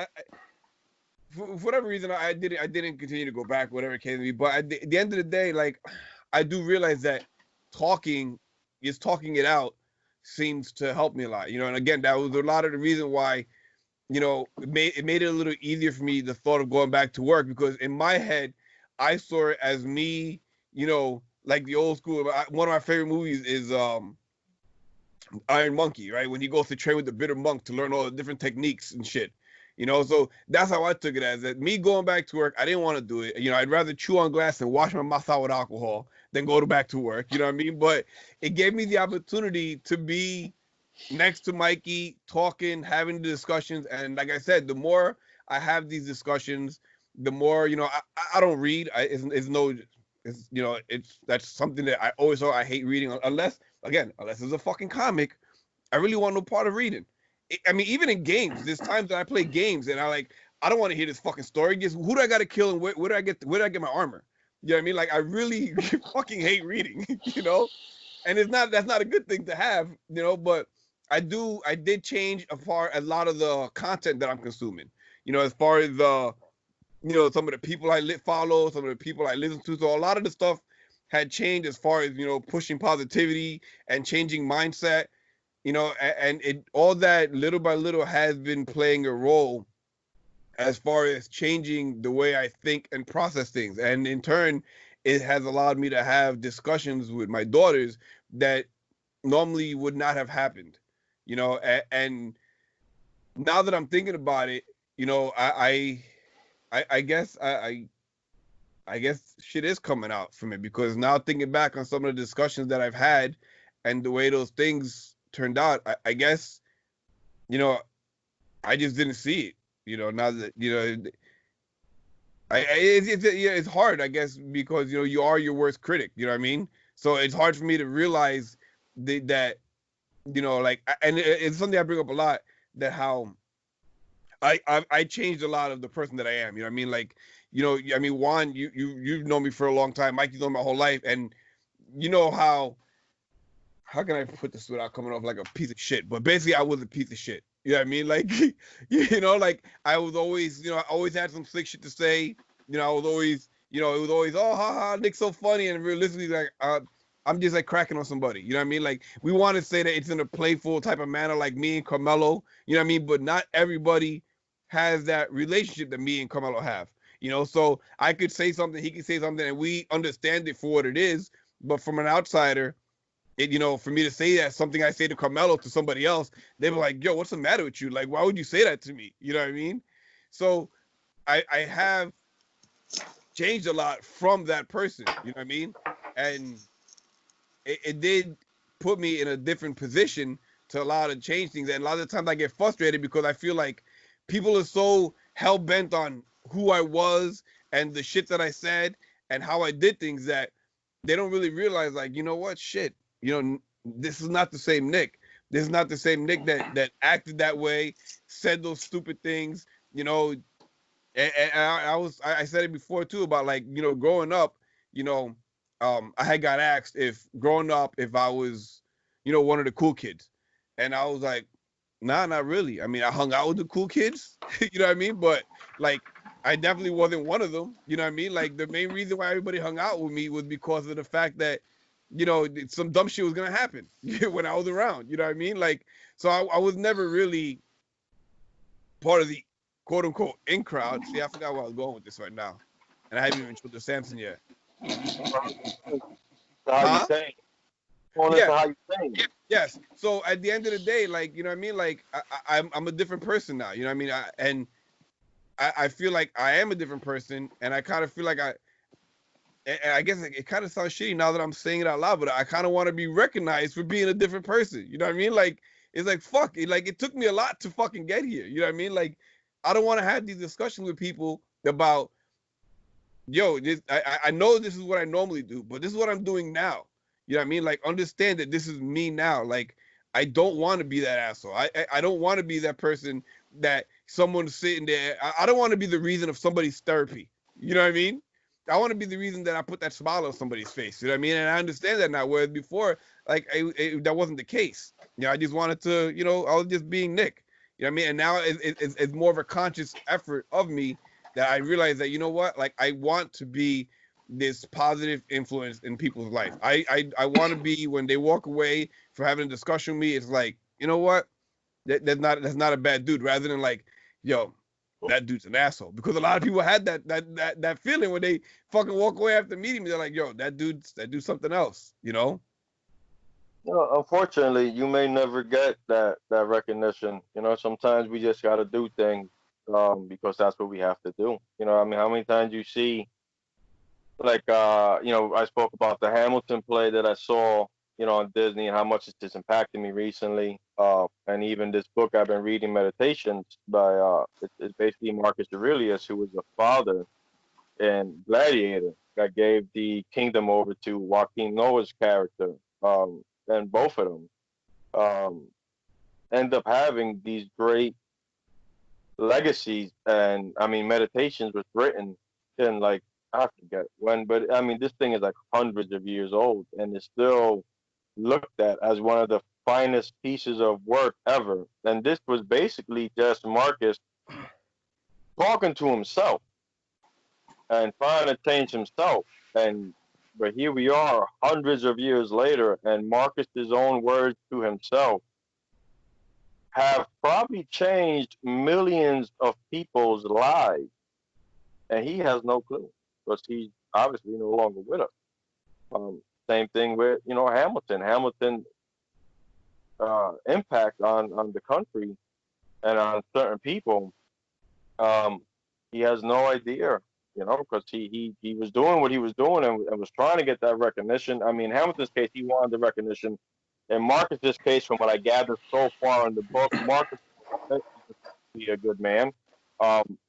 [SPEAKER 1] for whatever reason, I didn't continue to go back, whatever it came to me. But at the end of the day, like, I do realize that talking it out seems to help me a lot. You know, and again, that was a lot of the reason why, you know, it made it a little easier for me, the thought of going back to work, because in my head, I saw it as me, you know, like the old school. One of my favorite movies is Iron Monkey, right? When he goes to train with the bitter monk to learn all the different techniques and shit. You know, so that's how I took it, as that me going back to work. I didn't want to do it. You know, I'd rather chew on glass and wash my mouth out with alcohol than go back to work. You know what I mean? But it gave me the opportunity to be next to Mikey, talking, having the discussions. And like I said, the more I have these discussions, the more, you know, I don't read. You know, that's something that I always thought I hate reading, unless it's a fucking comic. I really want no part of reading. I mean, even in games, there's times that I play games and I don't want to hear this fucking story. Just who do I got to kill and where do I get my armor? You know what I mean? Like, I really fucking hate reading, you know? And that's not a good thing to have, you know, but I did change a lot of the content that I'm consuming, you know, as far as, you know, some of the people I follow, some of the people I listen to. So a lot of the stuff had changed as far as, you know, pushing positivity and changing mindset, you know, and it all that little by little has been playing a role as far as changing the way I think and process things. And in turn, it has allowed me to have discussions with my daughters that normally would not have happened, you know. And now that I'm thinking about it, you know, I guess I guess shit is coming out for me, because now thinking back on some of the discussions that I've had and the way those things turned out, I guess, you know, I just didn't see it. You know, now that, you know, it's hard, I guess, because, you know, you are your worst critic. You know what I mean? So it's hard for me to realize that, you know, like, and it's something I bring up a lot, that how I changed a lot of the person that I am. You know what I mean? Like, you know, I mean, Juan, you've known me for a long time. Mike, you've known me my whole life, and you know how can I put this without coming off like a piece of shit? But basically, I was a piece of shit. You know what I mean? Like, you know, like I was always, you know, I always had some slick shit to say. You know, I was always, you know, it was always, oh, ha, ha, Nick's so funny. And realistically, like, I'm just like cracking on somebody. You know what I mean? Like, we want to say that it's in a playful type of manner, like me and Carmelo. You know what I mean? But not everybody has that relationship that me and Carmelo have. You know, so I could say something, he could say something, and we understand it for what it is. But from an outsider, for me to say that something I say to Carmelo to somebody else, they were like, yo, what's the matter with you? Like, why would you say that to me? You know what I mean? So I have changed a lot from that person. You know what I mean? And it did put me in a different position to allow to change things. And a lot of times I get frustrated because I feel like people are so hell bent on who I was and the shit that I said and how I did things that they don't really realize, like, you know what, shit, this is not the same Nick. This is not the same Nick that acted that way, said those stupid things, and I said it before too about, like, growing up, you know, I had got asked if growing up if I was, one of the cool kids, and I was like, nah, not really. I mean, I hung out with the cool kids, you know what I mean, but like I definitely wasn't one of them. You know what I mean? Like the main reason why everybody hung out with me was because of the fact that, some dumb shit was gonna happen when I was around. You know what I mean? Like, so I was never really part of the quote unquote in crowd. See, I forgot where I was going with this right now, and I haven't even introduced Samson yet.
[SPEAKER 3] How you
[SPEAKER 1] Huh?
[SPEAKER 3] think? Going
[SPEAKER 1] Yeah.
[SPEAKER 3] into how you think.
[SPEAKER 1] Yes. So at the end of the day, like, you know what I mean? Like I'm a different person now. You know what I mean? I feel like I am a different person, and I kind of feel like I guess it kind of sounds shitty now that I'm saying it out loud, but I kind of want to be recognized for being a different person. You know what I mean? Like, it's like, fuck it. Like, it took me a lot to fucking get here. You know what I mean? Like, I don't want to have these discussions with people about, yo, I know this is what I normally do, but this is what I'm doing now. You know what I mean? Like, understand that this is me now. Like, I don't want to be that asshole. I don't want to be that person that someone's sitting there. I don't want to be the reason of somebody's therapy. You know what I mean? I want to be the reason that I put that smile on somebody's face. You know what I mean? And I understand that now. Whereas before, like, that wasn't the case. I just wanted to, I was just being Nick. You know what I mean? And now it's more of a conscious effort of me that I realize that, you know what? Like, I want to be this positive influence in people's life. I want to be, when they walk away from having a discussion with me, it's like, you know what? That's not a bad dude. Rather than like, yo, that dude's an asshole. Because a lot of people had that feeling when they fucking walk away after meeting me. They're like, yo, that dude's something else.
[SPEAKER 3] Unfortunately, you may never get that recognition. Sometimes we just got to do things because that's what we have to do. I mean, how many times you see, like, I spoke about the Hamilton play that I saw, on Disney, and how much it's just impacted me recently. And even this book I've been reading, Meditations by it's basically Marcus Aurelius, who was a father in Gladiator that gave the kingdom over to Joaquin Noah's character. And both of them um, end up having these great legacies. And I mean, Meditations was written in, like, I forget when, but I mean, this thing is like hundreds of years old, and it's still looked at as one of the finest pieces of work ever. And this was basically just Marcus talking to himself and trying to change himself. And but here we are, hundreds of years later, and Marcus's own words to himself have probably changed millions of people's lives, and he has no clue because he's obviously no longer with us. Same thing with Hamilton. Hamilton impact on the country and on certain people. Um, he has no idea, because he was doing what he was doing and was trying to get that recognition. I mean, Hamilton's case, he wanted the recognition. In Marcus's case, from what I gathered so far in the book, Marcus wanted to be a good man.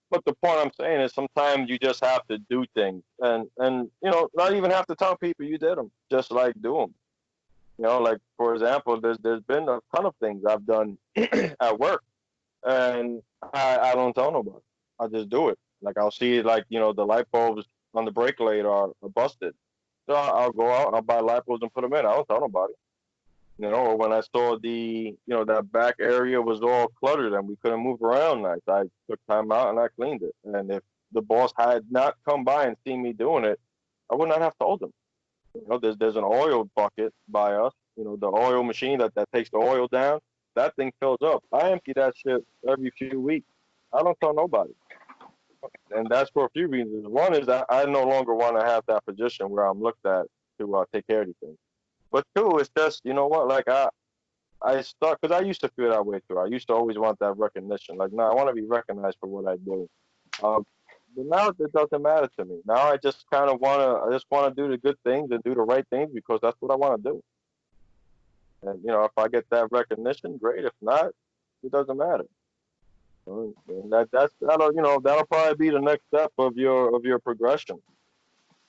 [SPEAKER 3] But the point I'm saying is sometimes you just have to do things, and not even have to tell people you did them. Just like do them. Like, for example, there's been a ton of things I've done at work, and I don't tell nobody. I just do it. Like, I'll see, like, the light bulbs on the brake light are busted, so I'll go out and I'll buy light bulbs and put them in. I don't tell nobody. Or when I saw that back area was all cluttered and we couldn't move around nice, I took time out and I cleaned it. And if the boss had not come by and seen me doing it, I would not have told them. There's an oil bucket by us. The oil machine that takes the oil down. That thing fills up. I empty that shit every few weeks. I don't tell nobody, and that's for a few reasons. One is that I no longer want to have that position where I'm looked at to take care of these things. But two, it's just, you know what, like I start, because I used to feel that way too. I used to always want that recognition. Like, no, I want to be recognized for what I do. Um, but now it doesn't matter to me. Now I just kind of I just want to do the good things and do the right things because that's what I want to do. And you know, if I get that recognition, great. If not, it doesn't matter. And that'll, you know, that'll probably be the next step of your progression.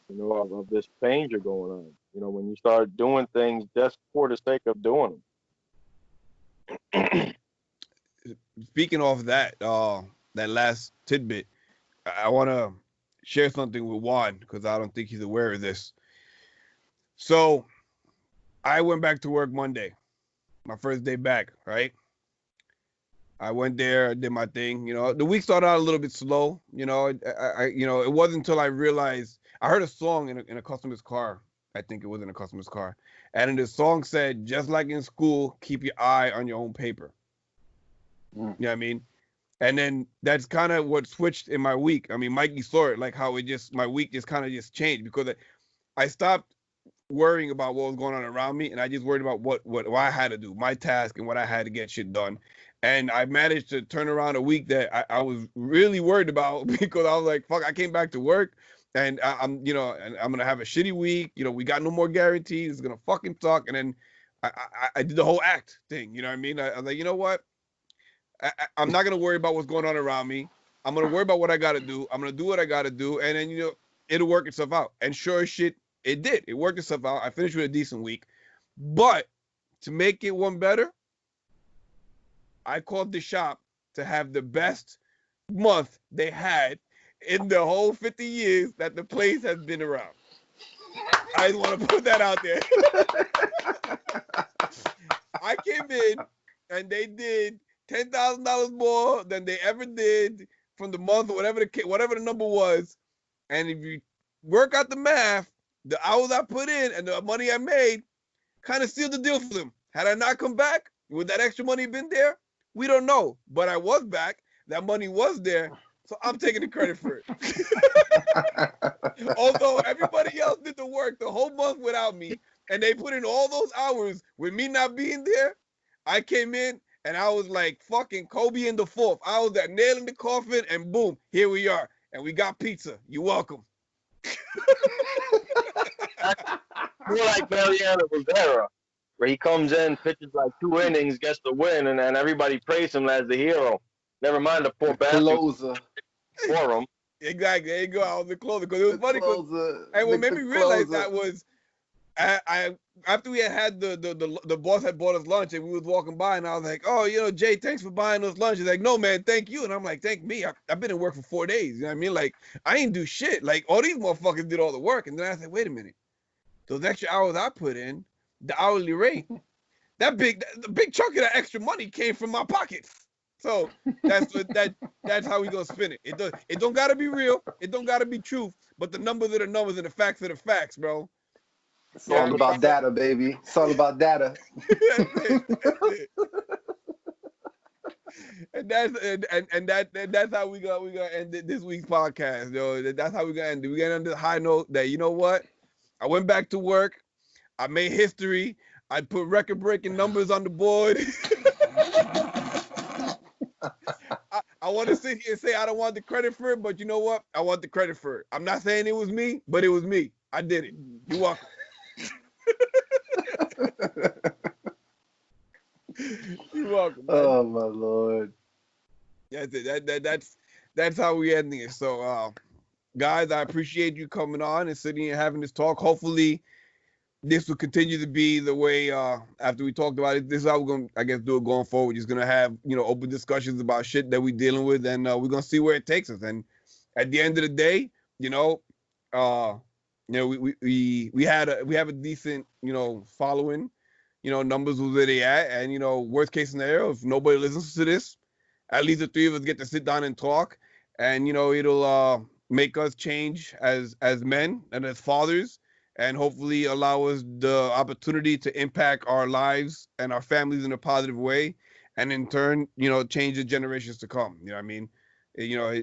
[SPEAKER 3] You know, of this change you're going on. You know, when you start doing things just for the sake of doing them.
[SPEAKER 1] Speaking of that, that last tidbit, I want to share something with Juan because I don't think he's aware of this. So I went back to work Monday, my first day back, right? I went there, did my thing. You know, the week started out a little bit slow. You know, you know, it wasn't until I realized I heard a song in a customer's car. I think it was in a customer's car, and the song said, "Just like in school, keep your eye on your own paper." You know what I mean? And then that's kind of what switched in my week. I mean, Mikey saw it, like how it just my week just kind of just changed because I stopped worrying about what was going on around me, and I just worried about what I had to do, my task, and what I had to get shit done. And I managed to turn around a week that I was really worried about because I was like, fuck, I came back to work, and I'm, you know, and I'm gonna have a shitty week. You know, we got no more guarantees. It's gonna fucking suck. And then I did the whole act thing. You know what I mean? I was like, you know what? I'm not gonna worry about what's going on around me. I'm gonna worry about what I gotta do. I'm gonna do what I gotta do, and then, you know, it'll work itself out. And sure as shit, it did. It worked itself out. I finished with a decent week, but to make it one better, I called the shop to have the best month they had in the whole 50 years that the place has been around. I just want to put that out there. I came in and they did $10,000 more than they ever did from the month or whatever the number was. And if you work out the math, the hours I put in and the money I made kind of sealed the deal for them. Had I not come back, would that extra money been there? We don't know. But I was back. That money was there. So I'm taking the credit for it. Although everybody else did the work the whole month without me, and they put in all those hours with me not being there, I came in and I was like fucking Kobe in the fourth. I was that nail in the coffin, and boom, here we are. And we got pizza. You're welcome.
[SPEAKER 3] More like Mariano Rivera, where he comes in, pitches like 2 innings, gets the win, and then everybody praise him as the hero. Never mind the poor bastard
[SPEAKER 2] Closer.
[SPEAKER 3] for him.
[SPEAKER 1] Exactly. There you go. I was the closer because it was funny. And what made me realize that was I after we had the boss had bought us lunch and we was walking by and I was like, oh, you know, Jay, thanks for buying us lunch. He's like, no, man, thank you. And I'm like, thank me. I've been at work for 4 days. You know what I mean? Like, I ain't do shit. Like, all these motherfuckers did all the work. And then I said, wait a minute. Those extra hours I put in, the hourly rate, the big chunk of that extra money came from my pockets. So that's how we gonna spin it. It don't gotta be real. It don't gotta be truth. But the numbers are the numbers and the facts are the facts, bro.
[SPEAKER 2] It's all about data, baby. It's all about data.
[SPEAKER 1] That's it. And that's how we gonna end this week's podcast, yo. That's how we gonna end it. We gonna end the high note that, you know what? I went back to work. I made history. I put record-breaking numbers on the board. I want to sit here and say I don't want the credit for it, but you know what? I want the credit for it. I'm not saying it was me, but it was me. I did it. You're welcome. You're welcome. Man.
[SPEAKER 2] Oh my Lord.
[SPEAKER 1] That's it. That's how we ending it. So, guys, I appreciate you coming on and sitting and having this talk. Hopefully, this will continue to be the way after we talked about it. This is how we're gonna, I guess, do it going forward. We're just gonna have, you know, open discussions about shit that we're dealing with, and we're gonna see where it takes us. And at the end of the day, you know, we have a decent, you know, following. You know, numbers was where they at, and you know, worst case scenario, if nobody listens to this, at least the three of us get to sit down and talk, and you know, it'll make us change as men and as fathers, and hopefully allow us the opportunity to impact our lives and our families in a positive way, and in turn, you know, change the generations to come. You know what I mean? You know,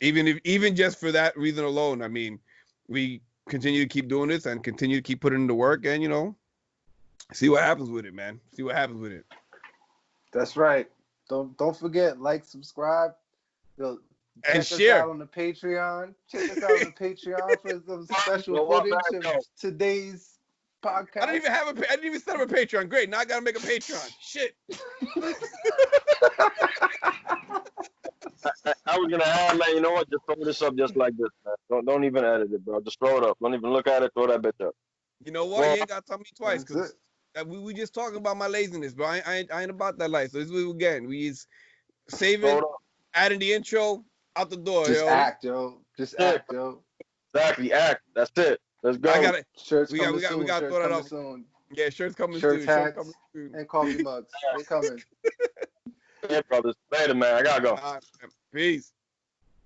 [SPEAKER 1] even just for that reason alone, I mean, we continue to keep doing this and continue to keep putting in the work, and you know, See what happens with it, man. See what happens with it.
[SPEAKER 2] That's right. Don't forget, like, subscribe. Check
[SPEAKER 1] And
[SPEAKER 2] us
[SPEAKER 1] share.
[SPEAKER 2] out on the Patreon. Check us out on the Patreon for some special footage of today's podcast.
[SPEAKER 1] I didn't even set up a Patreon. Great. Now I gotta make a Patreon. Shit.
[SPEAKER 3] I was gonna add, man. You know what? Just throw this up just like this, man. Don't even edit it, bro. Just throw it up. Don't even look at it. Throw that bitch up.
[SPEAKER 1] You know what? You ain't gotta tell me twice,
[SPEAKER 2] That's
[SPEAKER 1] because we just talking about my laziness, bro. I ain't about that life. So this is what we're getting. We is saving, adding the intro, out the door.
[SPEAKER 2] Just
[SPEAKER 1] yo.
[SPEAKER 2] act, yo. Just act, yo.
[SPEAKER 3] Exactly. Act. That's it. Let's go.
[SPEAKER 1] I got it.
[SPEAKER 2] Shirts
[SPEAKER 1] We
[SPEAKER 2] coming
[SPEAKER 1] got
[SPEAKER 2] soon.
[SPEAKER 1] we got to throw that up.
[SPEAKER 2] Soon.
[SPEAKER 1] Yeah, shirts coming
[SPEAKER 2] Shirts,
[SPEAKER 1] soon.
[SPEAKER 2] hats,
[SPEAKER 1] Shirts coming soon.
[SPEAKER 2] and coffee mugs. They coming.
[SPEAKER 3] Yeah, brothers. Later, man. I gotta go.
[SPEAKER 1] Peace.